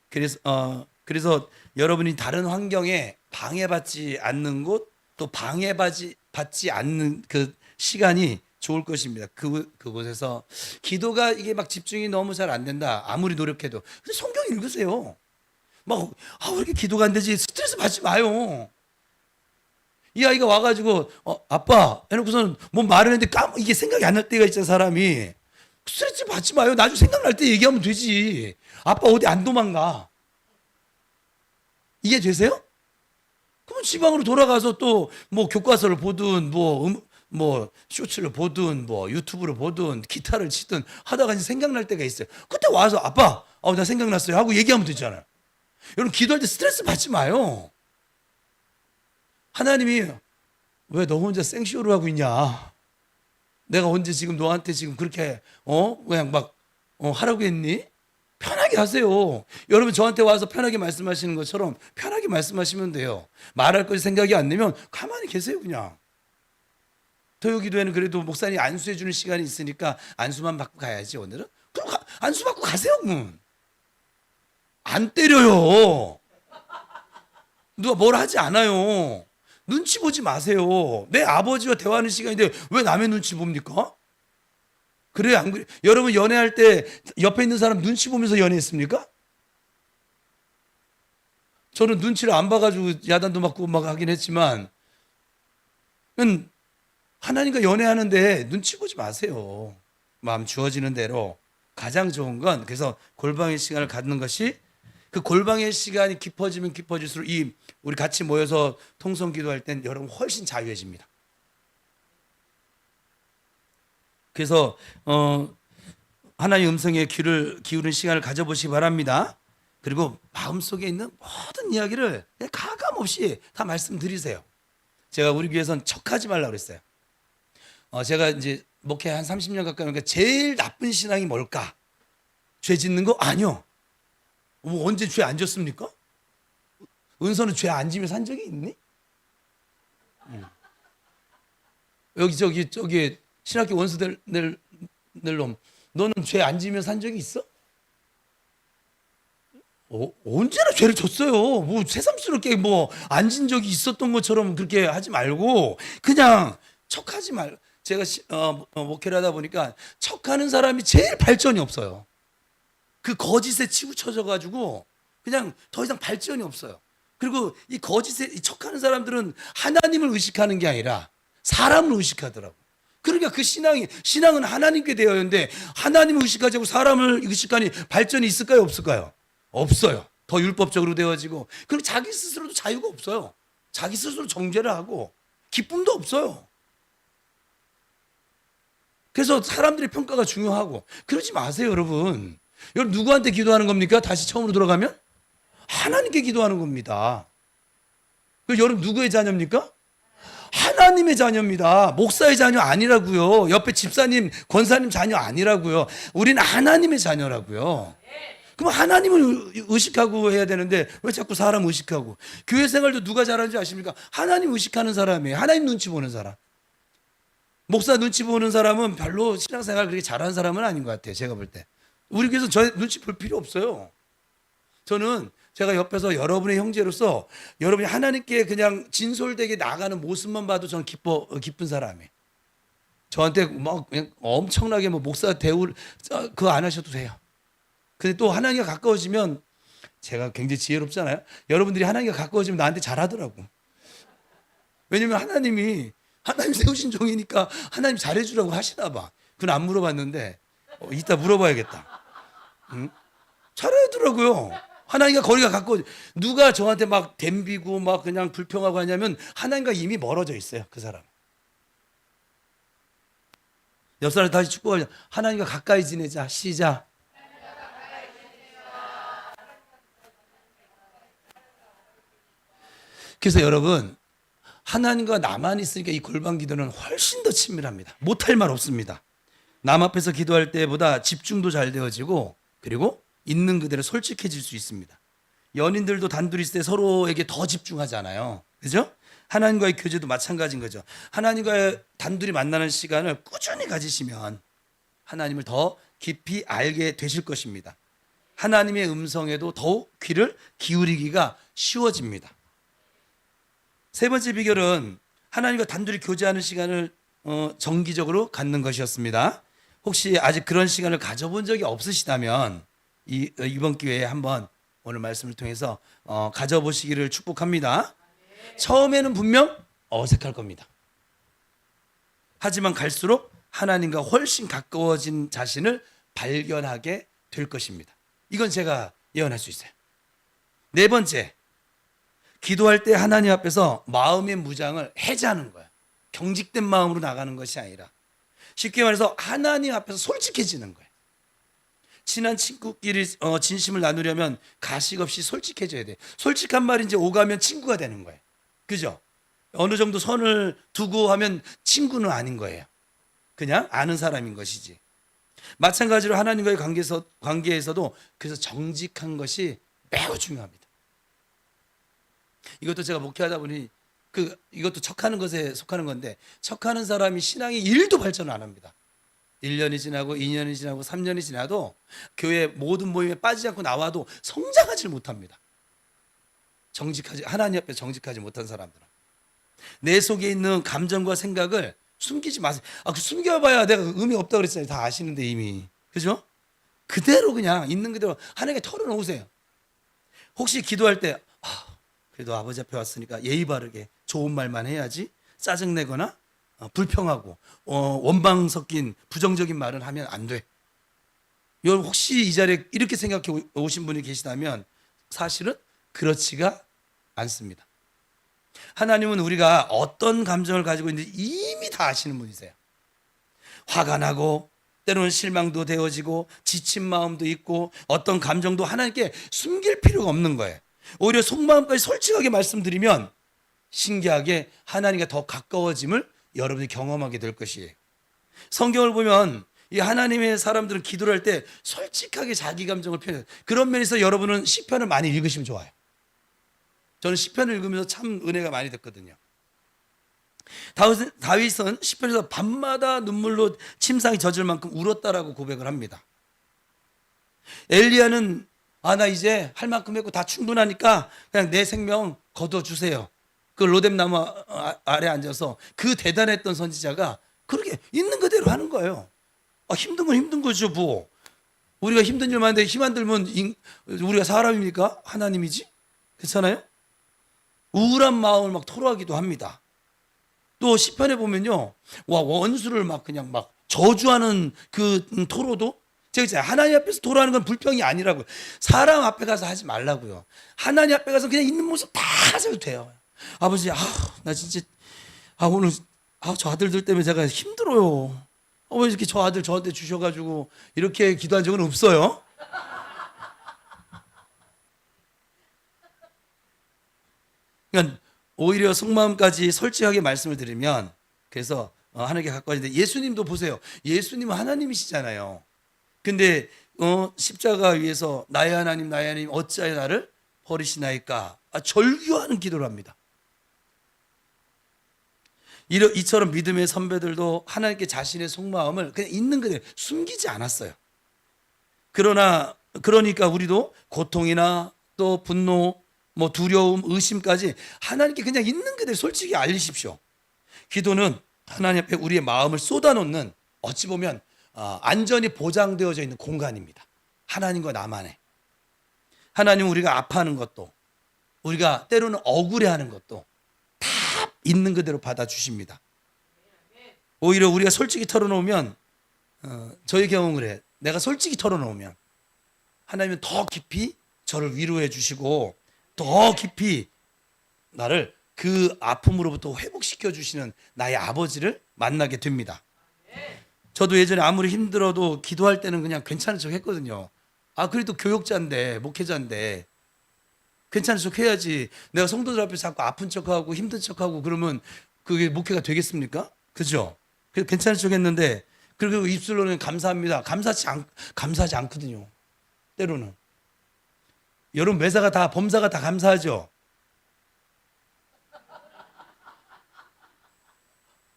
S1: 그래서 여러분이 다른 환경에 방해받지 않는 곳 또 방해받지 않는 그 시간이 좋을 것입니다. 그곳에서 기도가 이게 막 집중이 너무 잘 안 된다. 아무리 노력해도. 근데 성경 읽으세요. 왜 이렇게 기도가 안 되지? 스트레스 받지 마요. 이 아이가 와가지고 아빠 해놓고서는 뭐 말을 했는데 이게 생각이 안 날 때가 있잖아 사람이. 스트레스 받지 마요. 나중에 생각날 때 얘기하면 되지. 아빠 어디 안 도망가. 이해 되세요? 그러면 지방으로 돌아가서 또 뭐 교과서를 보든 뭐 쇼츠를 보든 뭐 유튜브를 보든 기타를 치든 하다가 이제 생각날 때가 있어요. 그때 와서 아빠 나 생각났어요 하고 얘기하면 되잖아요. 여러분 기도할 때 스트레스 받지 마요. 하나님이 왜 너 혼자 생쇼를 하고 있냐? 내가 언제 지금 너한테 지금 그렇게 그냥 막 하라고 했니? 편하게 하세요. 여러분 저한테 와서 편하게 말씀하시는 것처럼 편하게 말씀하시면 돼요. 말할 것이 생각이 안 나면 가만히 계세요 그냥. 토요기도에는 그래도 목사님이 안수해 주는 시간이 있으니까 안수만 받고 가야지 오늘은. 그럼 안수 받고 가세요. 안 때려요. 누가 뭘 하지 않아요. 눈치 보지 마세요. 내 아버지와 대화하는 시간인데 왜 남의 눈치 봅니까? 그래요, 안 그래요? 여러분 연애할 때 옆에 있는 사람 눈치 보면서 연애했습니까? 저는 눈치를 안 봐가지고 야단도 맞고 막 하긴 했지만 하나님과 연애하는데 눈치 보지 마세요. 마음 주어지는 대로 가장 좋은 건 그래서 골방의 시간을 갖는 것이 그 골방의 시간이 깊어지면 깊어질수록 우리 같이 모여서 통성 기도할 땐 여러분 훨씬 자유해집니다. 그래서 하나님의 음성에 귀를 기울이는 시간을 가져보시기 바랍니다. 그리고 마음속에 있는 모든 이야기를 가감 없이 다 말씀드리세요. 제가 우리 교회에서는 척하지 말라고 그랬어요. 제가 이제 목회 한 30년 가까이 하니까 제일 나쁜 신앙이 뭘까? 죄 짓는 거? 아니요. 언제 죄 안 졌습니까? 은서는 죄 안 지며 산 적이 있니? 여기 저기 신학교 원수 될 놈, 너는 죄 안 지며 산 적이 있어? 언제나 죄를 졌어요. 뭐 새삼스럽게 뭐 안 진 적이 있었던 것처럼 그렇게 하지 말고 그냥 척하지 말고. 제가 목회를 하다 보니까 척하는 사람이 제일 발전이 없어요. 그 거짓에 치우쳐져 가지고 그냥 더 이상 발전이 없어요. 그리고 이 거짓에 이 척하는 사람들은 하나님을 의식하는 게 아니라 사람을 의식하더라고. 그러니까 그 신앙은 하나님께 되어 있는데 하나님을 의식하지 않고 사람을 의식하니 발전이 있을까요, 없을까요? 없어요. 더 율법적으로 되어지고, 그리고 자기 스스로도 자유가 없어요. 자기 스스로 정죄를 하고 기쁨도 없어요. 그래서 사람들의 평가가 중요하고. 그러지 마세요, 여러분. 여러분 누구한테 기도하는 겁니까? 다시 처음으로 돌아가면 하나님께 기도하는 겁니다. 여러분 누구의 자녀입니까? 하나님의 자녀입니다. 목사의 자녀 아니라고요. 옆에 집사님, 권사님 자녀 아니라고요. 우리는 하나님의 자녀라고요. 그럼 하나님을 의식하고 해야 되는데 왜 자꾸 사람 의식하고. 교회 생활도 누가 잘하는지 아십니까? 하나님 의식하는 사람이에요. 하나님 눈치 보는 사람. 목사 눈치 보는 사람은 별로 신앙생활 그렇게 잘하는 사람은 아닌 것 같아요. 제가 볼 때. 우리 교회에서 저 눈치 볼 필요 없어요. 저는 제가 옆에서 여러분의 형제로서 여러분이 하나님께 그냥 진솔되게 나가는 모습만 봐도 저는 기쁜 사람이에요. 저한테 막 그냥 엄청나게 뭐 목사 대우를 그거 안 하셔도 돼요. 근데 또 하나님과 가까워지면 제가 굉장히 지혜롭잖아요. 여러분들이 하나님과 가까워지면 나한테 잘하더라고. 왜냐면 하나님 세우신 종이니까 하나님 잘해주라고 하시나 봐. 그건 안 물어봤는데 이따 물어봐야겠다. 응? 잘하더라고요. 하나님과 거리가 가까워. 누가 저한테 막 덤비고 막 그냥 불평하고 하냐면 하나님과 이미 멀어져 있어요. 그 사람. 옆 사람 다시 축복하자. 하나님과 가까이 지내자. 시작. 그래서 여러분 하나님과 나만 있으니까 이 골방 기도는 훨씬 더 친밀합니다. 못할 말 없습니다. 남 앞에서 기도할 때보다 집중도 잘 되어지고, 그리고 있는 그대로 솔직해질 수 있습니다. 연인들도 단둘이 있을 때 서로에게 더 집중하잖아요. 그죠? 하나님과의 교제도 마찬가지인 거죠. 하나님과 단둘이 만나는 시간을 꾸준히 가지시면 하나님을 더 깊이 알게 되실 것입니다. 하나님의 음성에도 더욱 귀를 기울이기가 쉬워집니다. 세 번째 비결은 하나님과 단둘이 교제하는 시간을 정기적으로 갖는 것이었습니다. 혹시 아직 그런 시간을 가져본 적이 없으시다면 이번 기회에 한번 오늘 말씀을 통해서 가져보시기를 축복합니다. 처음에는 분명 어색할 겁니다. 하지만 갈수록 하나님과 훨씬 가까워진 자신을 발견하게 될 것입니다. 이건 제가 예언할 수 있어요. 네 번째, 기도할 때 하나님 앞에서 마음의 무장을 해제하는 거예요. 경직된 마음으로 나가는 것이 아니라 쉽게 말해서 하나님 앞에서 솔직해지는 거예요. 친한 친구끼리 진심을 나누려면 가식 없이 솔직해져야 돼. 솔직한 말이 이제 오가면 친구가 되는 거예요. 그죠? 어느 정도 선을 두고 하면 친구는 아닌 거예요. 그냥 아는 사람인 것이지. 마찬가지로 하나님과의 관계에서도 그래서 정직한 것이 매우 중요합니다. 이것도 제가 목회하다 보니 이것도 척하는 것에 속하는 건데, 척하는 사람이 신앙이 1도 발전을 안 합니다. 1년이 지나고 2년이 지나고 3년이 지나도 교회 모든 모임에 빠지지 않고 나와도 성장하지 못합니다. 하나님 앞에 정직하지 못한 사람들은 내 속에 있는 감정과 생각을 숨기지 마세요. 숨겨봐야 내가 의미 없다 그랬잖아요. 다 아시는데 이미. 그죠? 그대로 그냥 있는 그대로 하나님께 털어놓으세요. 혹시 기도할 때 그래도 아버지 앞에 왔으니까 예의 바르게 좋은 말만 해야지, 짜증내거나 불평하고 원망 섞인 부정적인 말은 하면 안 돼. 여러분 혹시 이 자리에 이렇게 생각해 오신 분이 계시다면 사실은 그렇지가 않습니다. 하나님은 우리가 어떤 감정을 가지고 있는지 이미 다 아시는 분이세요. 화가 나고 때로는 실망도 되어지고 지친 마음도 있고 어떤 감정도 하나님께 숨길 필요가 없는 거예요. 오히려 속마음까지 솔직하게 말씀드리면 신기하게 하나님과 더 가까워짐을 여러분이 경험하게 될 것이에요. 성경을 보면 이 하나님의 사람들은 기도를 할 때 솔직하게 자기 감정을 표현해요. 그런 면에서 여러분은 시편을 많이 읽으시면 좋아요. 저는 시편을 읽으면서 참 은혜가 많이 됐거든요. 다윗은 시편에서 밤마다 눈물로 침상이 젖을 만큼 울었다라고 고백을 합니다. 엘리야는 나 이제 할 만큼 했고 다 충분하니까 그냥 내 생명 거둬주세요. 그 로뎀 나무 아래 앉아서 그 대단했던 선지자가 그렇게 있는 그대로 하는 거예요. 힘든 건 힘든 거죠, 뭐. 우리가 힘든 일 많은데 힘 안 들면 우리가 사람입니까? 하나님이지? 괜찮아요? 우울한 마음을 막 토로하기도 합니다. 또 시편에 보면요, 원수를 막 그냥 막 저주하는 그 토로도 제가 하나님 앞에서 토로하는 건 불평이 아니라고요. 사람 앞에 가서 하지 말라고요. 하나님 앞에 가서 그냥 있는 모습 다 하셔도 돼요. 아버지, 나 진짜 오늘 저 아들들 때문에 제가 힘들어요. 왜 이렇게 저 아들 저한테 주셔가지고 이렇게 기도한 적은 없어요. 그러니까 오히려 속마음까지 솔직하게 말씀을 드리면 그래서 하나님께 가까워지는데 예수님도 보세요. 예수님은 하나님이시잖아요. 근데 십자가 위에서 나의 하나님 어찌하여 나를 버리시나이까 절규하는 기도를 합니다. 이처럼 믿음의 선배들도 하나님께 자신의 속마음을 그냥 있는 그대로 숨기지 않았어요. 그러니까 우리도 고통이나 또 분노, 두려움, 의심까지 하나님께 그냥 있는 그대로 솔직히 알리십시오. 기도는 하나님 앞에 우리의 마음을 쏟아놓는 어찌 보면 안전이 보장되어져 있는 공간입니다. 하나님과 나만의. 하나님은 우리가 아파하는 것도 우리가 때로는 억울해하는 것도 다 있는 그대로 받아주십니다. 오히려 우리가 솔직히 털어놓으면 저의 경험을 해. 내가 솔직히 털어놓으면 하나님은 더 깊이 저를 위로해 주시고 더 깊이 나를 그 아픔으로부터 회복시켜 주시는 나의 아버지를 만나게 됩니다. 저도 예전에 아무리 힘들어도 기도할 때는 그냥 괜찮은 척 했거든요. 그래도 교육자인데 목회자인데 괜찮은 척 해야지. 내가 성도들 앞에서 자꾸 아픈 척하고 힘든 척하고 그러면 그게 목회가 되겠습니까? 그죠? 그래서 괜찮은 척 했는데 그리고 입술로는 감사합니다. 감사하지 않거든요. 때로는. 여러분 범사가 다 감사하죠?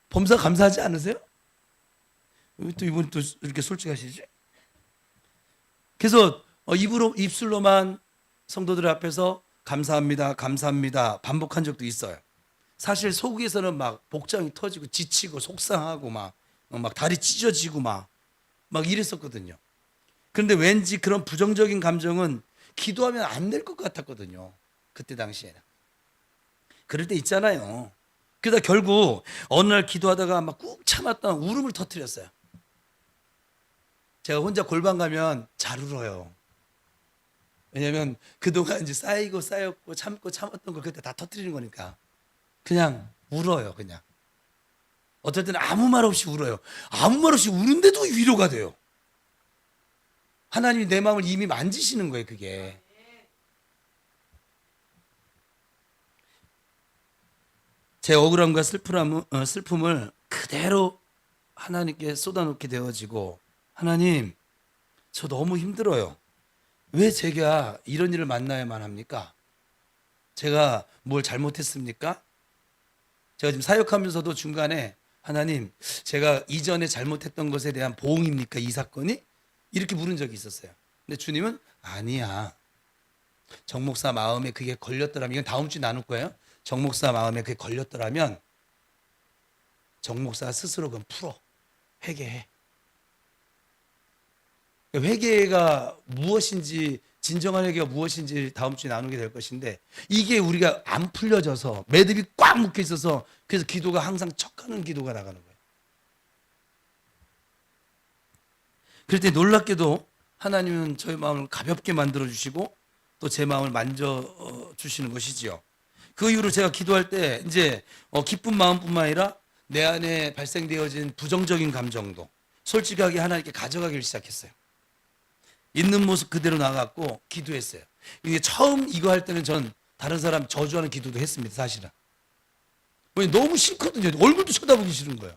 S1: 범사 감사하지 않으세요? 또 이분 또 이렇게 솔직하시지? 그래서 입술로만 성도들 앞에서 감사합니다, 감사합니다 반복한 적도 있어요. 사실 속에서는 막 복장이 터지고 지치고 속상하고 막 다리 찢어지고 막 이랬었거든요. 그런데 왠지 그런 부정적인 감정은 기도하면 안 될 것 같았거든요. 그때 당시에는. 그럴 때 있잖아요. 그러다 결국 어느 날 기도하다가 막 꾹 참았던 울음을 터뜨렸어요. 제가 혼자 골방 가면 잘 울어요. 왜냐면 그동안 이제 쌓였고 참았던 걸 그때 다 터뜨리는 거니까 그냥 울어요. 그냥 어떨 때는 아무 말 없이 울어요. 아무 말 없이 우는데도 위로가 돼요. 하나님이 내 마음을 이미 만지시는 거예요. 그게 제 억울함과 슬픔을 그대로 하나님께 쏟아놓게 되어지고 하나님 저 너무 힘들어요. 왜 제가 이런 일을 만나야만 합니까? 제가 뭘 잘못했습니까? 제가 지금 사역하면서도 중간에 하나님 제가 이전에 잘못했던 것에 대한 보응입니까? 이 사건이? 이렇게 물은 적이 있었어요. 근데 주님은 아니야. 정 목사 마음에 그게 걸렸더라면 이건 다음 주에 나눌 거예요. 정 목사 마음에 그게 걸렸더라면 정 목사 스스로 그건 풀어. 회개해. 회개가 무엇인지 진정한 회개가 무엇인지 다음 주에 나누게 될 것인데 이게 우리가 안 풀려져서 매듭이 꽉 묶여 있어서 그래서 기도가 항상 척하는 기도가 나가는 거예요. 그럴 때 놀랍게도 하나님은 저의 마음을 가볍게 만들어 주시고 또 제 마음을 만져 주시는 것이지요. 그 이후로 제가 기도할 때 이제 기쁜 마음뿐만 아니라 내 안에 발생되어진 부정적인 감정도 솔직하게 하나님께 가져가기를 시작했어요. 있는 모습 그대로 나갔고 기도했어요. 이게 처음 이거 할 때는 전 다른 사람 저주하는 기도도 했습니다. 사실은. 너무 싫거든요. 얼굴도 쳐다보기 싫은 거예요.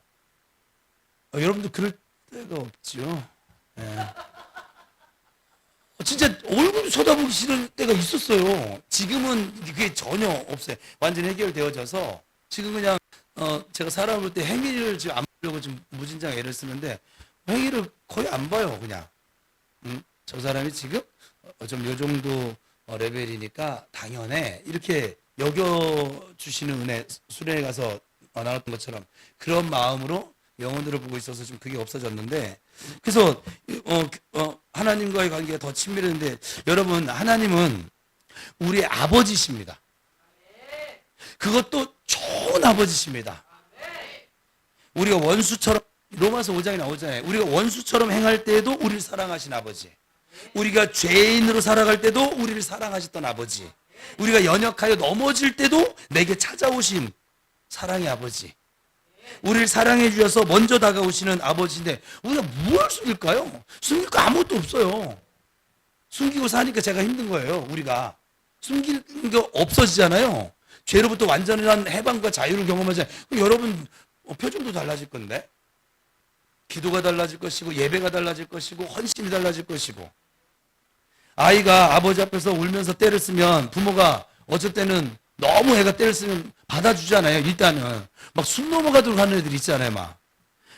S1: 여러분도 그럴 때가 없죠. 예. 진짜 얼굴도 쳐다보기 싫은 때가 있었어요. 지금은 그게 전혀 없어요. 완전히 해결되어져서 지금 그냥 제가 사람 볼 때 행위를 지금 안 보려고 지금 무진장 애를 쓰는데 행위를 거의 안 봐요. 그냥 저 사람이 지금 좀 요 정도 레벨이니까 당연해 이렇게 여겨주시는 은혜, 수련회 가서 나눴던 것처럼 그런 마음으로 영혼들을 보고 있어서 좀 그게 없어졌는데, 그래서 하나님과의 관계가 더 친밀했는데, 여러분 하나님은 우리의 아버지십니다. 그것도 좋은 아버지십니다. 우리가 원수처럼, 로마서 5장에 나오잖아요. 우리가 원수처럼 행할 때에도 우리를 사랑하신 아버지, 우리가 죄인으로 살아갈 때도 우리를 사랑하셨던 아버지, 우리가 연약하여 넘어질 때도 내게 찾아오신 사랑의 아버지, 우리를 사랑해 주셔서 먼저 다가오시는 아버지인데 우리가 무엇을 숨길까요? 숨길 거 아무것도 없어요. 숨기고 사니까 제가 힘든 거예요. 우리가 숨길 거 없어지잖아요. 죄로부터 완전한 해방과 자유를 경험하잖아요. 그럼 여러분 표정도 달라질 건데, 기도가 달라질 것이고 예배가 달라질 것이고 헌신이 달라질 것이고, 아이가 아버지 앞에서 울면서 때를 쓰면 부모가 어쩔 때는 너무 애가 때를 쓰면 받아주잖아요. 일단은 막 숨 넘어가도록 하는 애들이 있잖아요. 막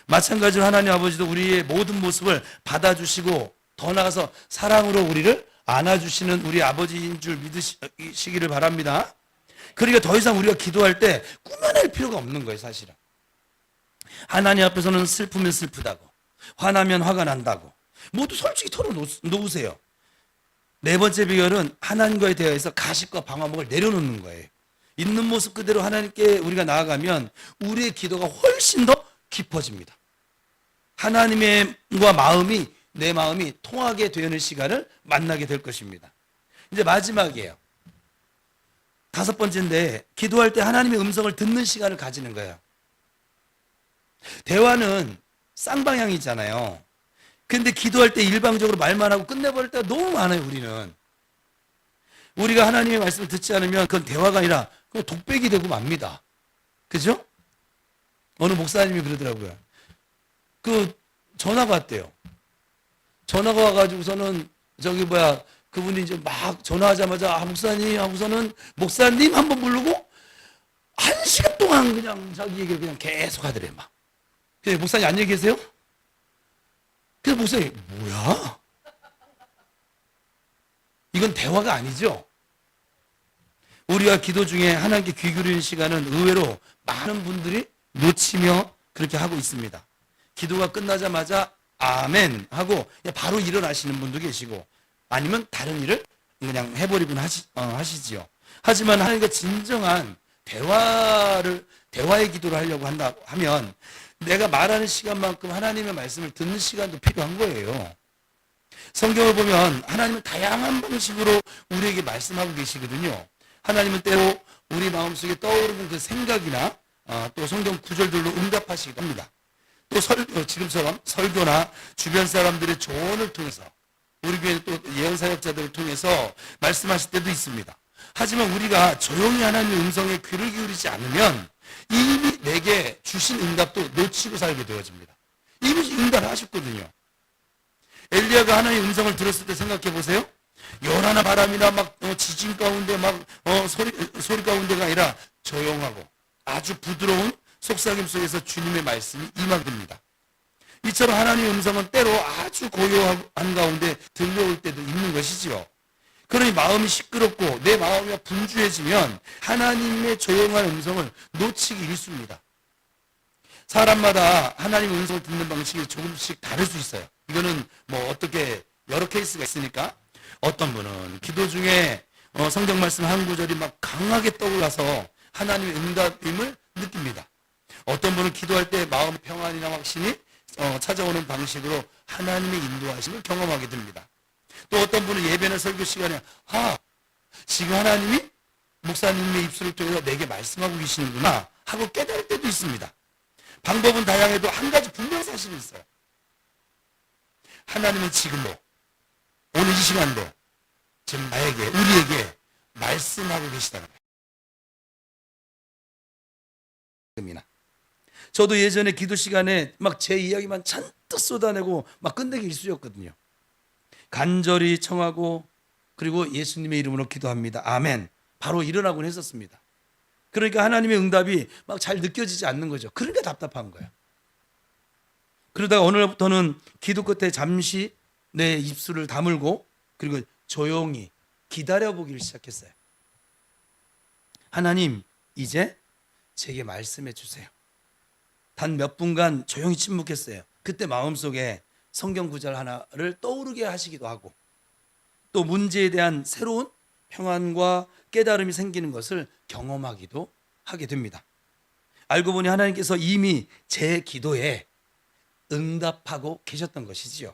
S1: 마찬가지로 하나님 아버지도 우리의 모든 모습을 받아주시고 더 나아가서 사랑으로 우리를 안아주시는 우리 아버지인 줄 믿으시기를 바랍니다. 그러니까 더 이상 우리가 기도할 때 꾸며낼 필요가 없는 거예요. 사실은 하나님 앞에서는 슬프면 슬프다고, 화나면 화가 난다고 모두 솔직히 털어놓으세요. 네 번째 비결은 하나님과의 대화에서 가식과 방화목을 내려놓는 거예요. 있는 모습 그대로 하나님께 우리가 나아가면 우리의 기도가 훨씬 더 깊어집니다. 하나님과 마음이, 내 마음이 통하게 되는 시간을 만나게 될 것입니다. 이제 마지막이에요. 다섯 번째인데, 기도할 때 하나님의 음성을 듣는 시간을 가지는 거예요. 대화는 쌍방향이잖아요. 근데 기도할 때 일방적으로 말만 하고 끝내버릴 때가 너무 많아요. 우리가 하나님의 말씀을 듣지 않으면 그건 대화가 아니라 그건 독백이 되고 맙니다. 그죠? 어느 목사님이 그러더라고요. 전화가 왔대요. 전화가 와가지고서는 그분이 이제 막 전화하자마자 목사님 하고서는 목사님 한번 부르고 1시간 동안 그냥 자기 얘기를 그냥 계속 하더래요. 막. 그래서 목사님 안녕히 계세요? 그래서 목사님 뭐야? 이건 대화가 아니죠. 우리가 기도 중에 하나님께 귀 기울이는 시간은 의외로 많은 분들이 놓치며 그렇게 하고 있습니다. 기도가 끝나자마자 아멘 하고 바로 일어나시는 분도 계시고, 아니면 다른 일을 그냥 해버리곤 하시지요. 하지만 하나님과 진정한 대화의 기도를 하려고 한다 하면 내가 말하는 시간만큼 하나님의 말씀을 듣는 시간도 필요한 거예요. 성경을 보면 하나님은 다양한 방식으로 우리에게 말씀하고 계시거든요. 하나님은 때로 우리 마음속에 떠오르는 그 생각이나 또 성경 구절들로 응답하시기도 합니다. 또 지금처럼 설교나 주변 사람들의 조언을 통해서, 우리 교회 또 예언사역자들을 통해서 말씀하실 때도 있습니다. 하지만 우리가 조용히 하나님의 음성에 귀를 기울이지 않으면 이미 내게 주신 응답도 놓치고 살게 되어집니다. 이미 응답을 하셨거든요. 엘리야가 하나님의 음성을 들었을 때 생각해 보세요. 요란한 바람이나 막 지진 가운데 막 소리 가운데가 아니라 조용하고 아주 부드러운 속삭임 속에서 주님의 말씀이 임하됩니다. 이처럼 하나님의 음성은 때로 아주 고요한 가운데 들려올 때도 있는 것이지요. 그러니 마음이 시끄럽고 내 마음이 분주해지면 하나님의 조용한 음성을 놓치기 일쑤입니다. 사람마다 하나님의 음성을 듣는 방식이 조금씩 다를 수 있어요. 이거는 어떻게 여러 케이스가 있으니까, 어떤 분은 기도 중에 성경 말씀 한 구절이 막 강하게 떠올라서 하나님의 응답임을 느낍니다. 어떤 분은 기도할 때 마음의 평안이나 확신이 찾아오는 방식으로 하나님의 인도하심을 경험하게 됩니다. 또 어떤 분은 예배나 설교 시간에 지금 하나님이 목사님의 입술을 통해서 내게 말씀하고 계시는구나 하고 깨달을 때도 있습니다. 방법은 다양해도 한 가지 분명한 사실이 있어요. 하나님은 지금도 오늘 이 시간도 지금 나에게 우리에게 말씀하고 계시다는 거예요. 저도 예전에 기도 시간에 막 제 이야기만 잔뜩 쏟아내고 막 끝내기 일쑤였거든요. 간절히 청하고 그리고 예수님의 이름으로 기도합니다. 아멘. 바로 일어나곤 했었습니다. 그러니까 하나님의 응답이 막 잘 느껴지지 않는 거죠. 그러니까 답답한 거예요. 그러다가 오늘부터는 기도 끝에 잠시 내 입술을 다물고 그리고 조용히 기다려보기를 시작했어요. 하나님, 이제 제게 말씀해 주세요. 단 몇 분간 조용히 침묵했어요. 그때 마음속에 성경 구절 하나를 떠오르게 하시기도 하고 또 문제에 대한 새로운 평안과 깨달음이 생기는 것을 경험하기도 하게 됩니다. 알고 보니 하나님께서 이미 제 기도에 응답하고 계셨던 것이지요.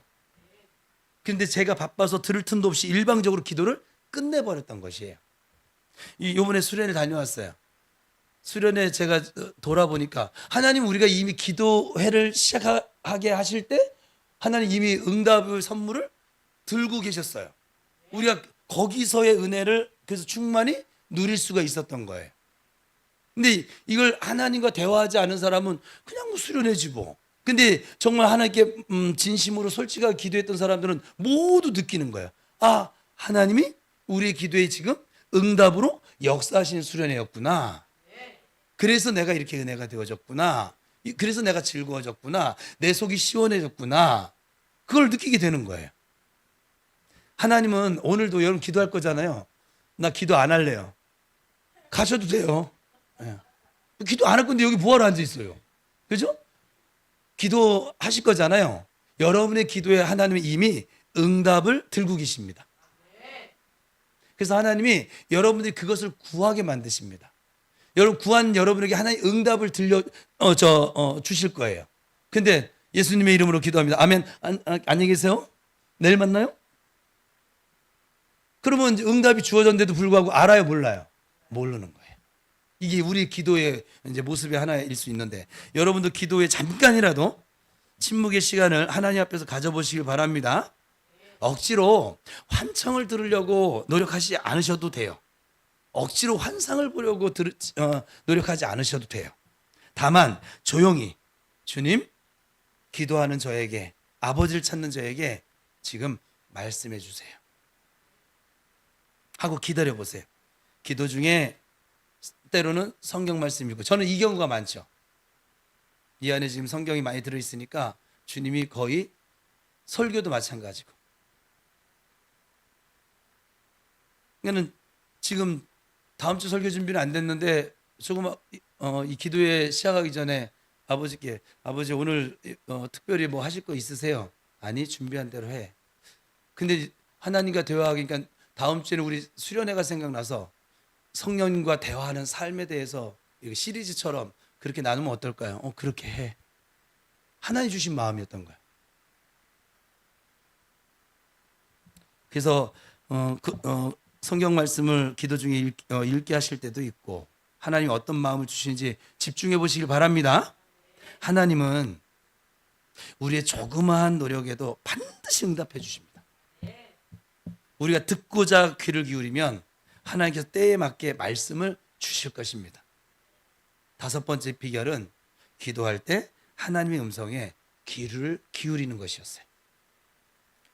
S1: 그런데 제가 바빠서 들을 틈도 없이 일방적으로 기도를 끝내버렸던 것이에요. 이번에 수련회 다녀왔어요. 수련회 제가 돌아보니까 하나님 우리가 이미 기도회를 시작하게 하실 때 하나님 이미 응답의 선물을 들고 계셨어요. 우리가 거기서의 은혜를 그래서 충만히 누릴 수가 있었던 거예요. 근데 이걸 하나님과 대화하지 않은 사람은 그냥 뭐 수련회지 뭐. 근데 정말 하나님께 진심으로 솔직하게 기도했던 사람들은 모두 느끼는 거예요. 아, 하나님이 우리의 기도에 지금 응답으로 역사하신 수련회였구나. 그래서 내가 이렇게 은혜가 되어졌구나. 그래서 내가 즐거워졌구나. 내 속이 시원해졌구나. 그걸 느끼게 되는 거예요. 하나님은 오늘도 여러분 기도할 거잖아요. 나 기도 안 할래요. 가셔도 돼요. 네. 기도 안 할 건데 여기 뭐하러 앉아 있어요? 그죠? 기도하실 거잖아요. 여러분의 기도에 하나님은 이미 응답을 들고 계십니다. 그래서 하나님이 여러분들이 그것을 구하게 만드십니다. 여러분 구한 여러분에게 하나님 응답을 주실 거예요. 근데 예수님의 이름으로 기도합니다. 아멘. 안녕히 계세요. 내일 만나요? 그러면 응답이 주어졌는데도 불구하고 알아요, 몰라요? 모르는 거예요. 이게 우리 기도의 이제 모습의 하나일 수 있는데 여러분도 기도에 잠깐이라도 침묵의 시간을 하나님 앞에서 가져보시길 바랍니다. 억지로 환청을 들으려고 노력하지 않으셔도 돼요. 억지로 환상을 보려고 노력하지 않으셔도 돼요. 다만 조용히 주님, 기도하는 저에게, 아버지를 찾는 저에게 지금 말씀해 주세요 하고 기다려 보세요. 기도 중에 때로는 성경 말씀 읽고, 저는 이 경우가 많죠. 이 안에 지금 성경이 많이 들어있으니까 주님이 거의 설교도 마찬가지고, 그러니까 지금 다음 주 설교 준비는 안 됐는데 조금 이 기도회 시작하기 전에 아버지께, 아버지 오늘 특별히 뭐 하실 거 있으세요? 아니, 준비한 대로 해. 근데 하나님과 대화하니까 다음 주에는 우리 수련회가 생각나서 성령님과 대화하는 삶에 대해서 시리즈처럼 그렇게 나누면 어떨까요? 그렇게 해. 하나님 주신 마음이었던 거야. 그래서 성경 말씀을 기도 중에 읽게 하실 때도 있고 하나님 어떤 마음을 주시는지 집중해 보시길 바랍니다. 하나님은 우리의 조그마한 노력에도 반드시 응답해 주십니다. 우리가 듣고자 귀를 기울이면 하나님께서 때에 맞게 말씀을 주실 것입니다. 다섯 번째 비결은 기도할 때 하나님의 음성에 귀를 기울이는 것이었어요.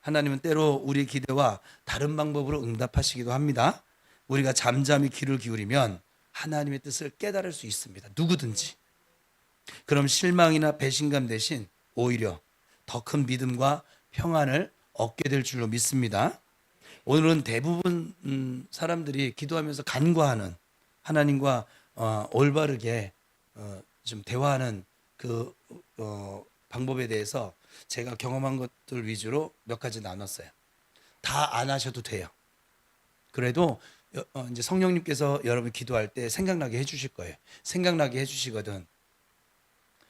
S1: 하나님은 때로 우리의 기도와 다른 방법으로 응답하시기도 합니다. 우리가 잠잠히 귀를 기울이면 하나님의 뜻을 깨달을 수 있습니다. 누구든지. 그럼 실망이나 배신감 대신 오히려 더 큰 믿음과 평안을 얻게 될 줄로 믿습니다. 오늘은 대부분 사람들이 기도하면서 간과하는, 하나님과 올바르게 좀 대화하는 그 방법에 대해서 제가 경험한 것들 위주로 몇 가지 나눴어요. 다 안 하셔도 돼요. 그래도 이제 성령님께서 여러분 기도할 때 생각나게 해주실 거예요. 생각나게 해주시거든.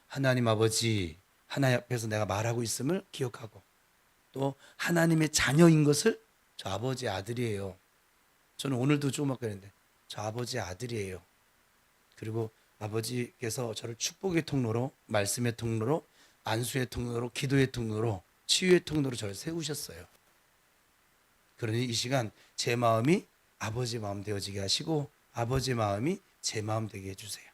S1: 하나님 아버지, 하나님 앞에서 내가 말하고 있음을 기억하고, 또 하나님의 자녀인 것을, 저 아버지의 아들이에요. 저는 오늘도 조금 아까 그랬는데 저 아버지의 아들이에요. 그리고 아버지께서 저를 축복의 통로로, 말씀의 통로로, 안수의 통로로, 기도의 통로로 치유의 통로로 저를 세우셨어요. 그러니 이 시간 제 마음이 아버지 마음 되어지게 하시고 아버지 마음이 제 마음 되게 해주세요.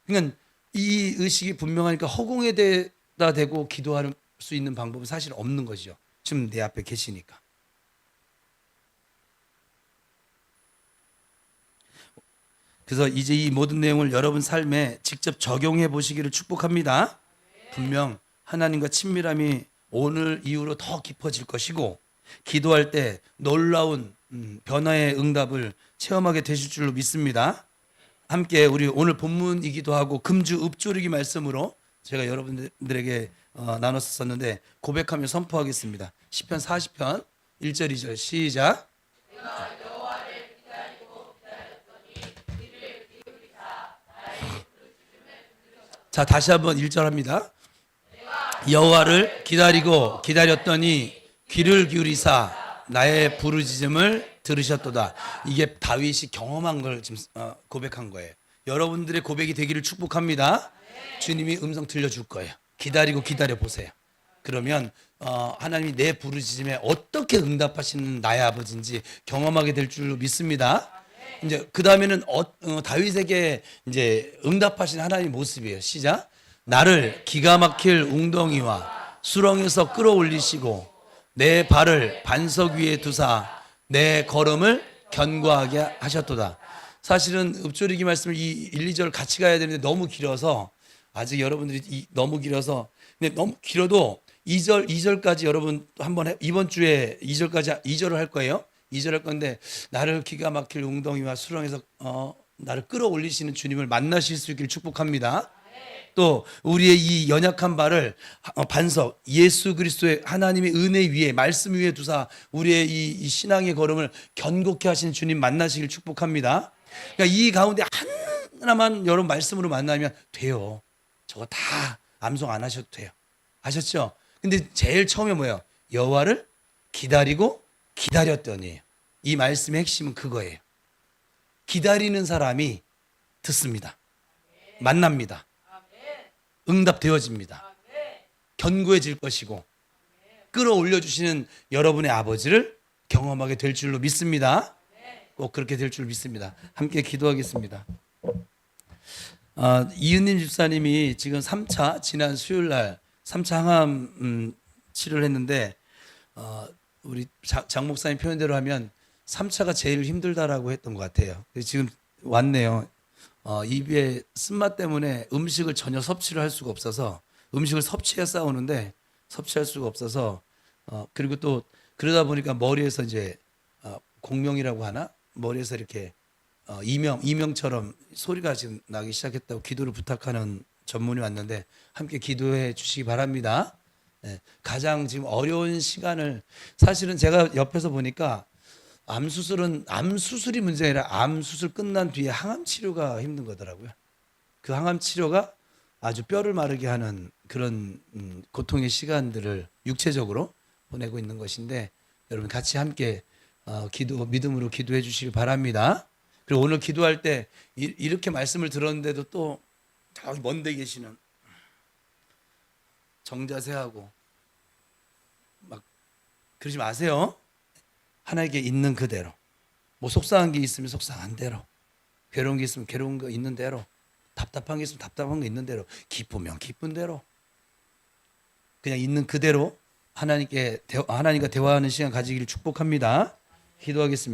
S1: 그러니까 이 의식이 분명하니까 허공에다 대고 기도할 수 있는 방법은 사실 없는 것이죠. 지금 내 앞에 계시니까. 그래서 이제 이 모든 내용을 여러분 삶에 직접 적용해 보시기를 축복합니다. 분명 하나님과 친밀함이 오늘 이후로 더 깊어질 것이고 기도할 때 놀라운 변화의 응답을 체험하게 되실 줄로 믿습니다. 함께 우리 오늘 본문이기도 하고 금주 읍조리기 말씀으로 제가 여러분들에게 나눴었는데 고백하며 선포하겠습니다. 시편 40편 1절 2절 시작. 자, 다시 한번 1절 합니다. 여호와를 기다리고 기다렸더니 귀를 기울이사 나의 부르짖음을 들으셨도다. 이게 다윗이 경험한 걸 지금 고백한 거예요. 여러분들의 고백이 되기를 축복합니다. 주님이 음성 들려줄 거예요. 기다리고 기다려 보세요. 그러면 하나님이 내 부르짖음에 어떻게 응답하시는 나의 아버지인지 경험하게 될 줄로 믿습니다. 이제 그 다음에는 다윗에게 이제 응답하신 하나님의 모습이에요. 시작. 나를 기가 막힐 웅덩이와 수렁에서 끌어올리시고 내 발을 반석 위에 두사 내 걸음을 견고하게 하셨도다. 사실은 읍조리기 말씀을 이 1, 2절 같이 가야 되는데 너무 길어서 아직 여러분들이 너무 길어서 근데 너무 길어도 2절까지 여러분 한번 이번 주에 2절까지 2절을 할 거예요. 2절 할 건데 나를 기가 막힐 웅덩이와 수렁에서 나를 끌어올리시는 주님을 만나실 수 있기를 축복합니다. 또 우리의 이 연약한 발을 반석 예수 그리스도의 하나님의 은혜 위에 말씀 위에 두사 우리의 이 신앙의 걸음을 견고케 하시는 주님 만나시길 축복합니다. 그러니까 이 가운데 하나만 여러분 말씀으로 만나면 돼요. 저거 다 암송 안 하셔도 돼요. 아셨죠? 근데 제일 처음에 뭐예요? 여호와를 기다리고 기다렸더니 이 말씀의 핵심은 그거예요. 기다리는 사람이 듣습니다. 만납니다. 응답되어집니다. 견고해질 것이고 끌어올려 주시는 여러분의 아버지를 경험하게 될 줄로 믿습니다. 꼭 그렇게 될 줄 믿습니다. 함께 기도하겠습니다. 이은님 집사님이 지금 3차 지난 수요일 날 3차 항암 치료를 했는데 우리 장 목사님 표현대로 하면 3차가 제일 힘들다라고 했던 것 같아요. 지금 왔네요. 입에 쓴맛 때문에 음식을 전혀 섭취를 할 수가 없어서 음식을 섭취해 싸우는데 섭취할 수가 없어서 그리고 또 그러다 보니까 머리에서 이제 공명이라고 하나 머리에서 이렇게 이명처럼 소리가 지금 나기 시작했다고 기도를 부탁하는 전문이 왔는데 함께 기도해 주시기 바랍니다. 네, 가장 지금 어려운 시간을 사실은 제가 옆에서 보니까 암 수술이 문제가 아니라 암 수술 끝난 뒤에 항암 치료가 힘든 거더라고요. 그 항암 치료가 아주 뼈를 마르게 하는 그런 고통의 시간들을 육체적으로 보내고 있는 것인데 여러분 같이 함께 믿음으로 기도해 주시기 바랍니다. 그리고 오늘 기도할 때 이렇게 말씀을 들었는데도 또 저기 먼데 계시는 정자세하고 막 그러지 마세요. 하나님께 있는 그대로 뭐 속상한 게 있으면 속상한 대로 괴로운 게 있으면 괴로운 거 있는 대로 답답한 게 있으면 답답한 거 있는 대로 기쁘면 기쁜 대로 그냥 있는 그대로 하나님과 대화하는 시간 가지기를 축복합니다. 기도하겠습니다.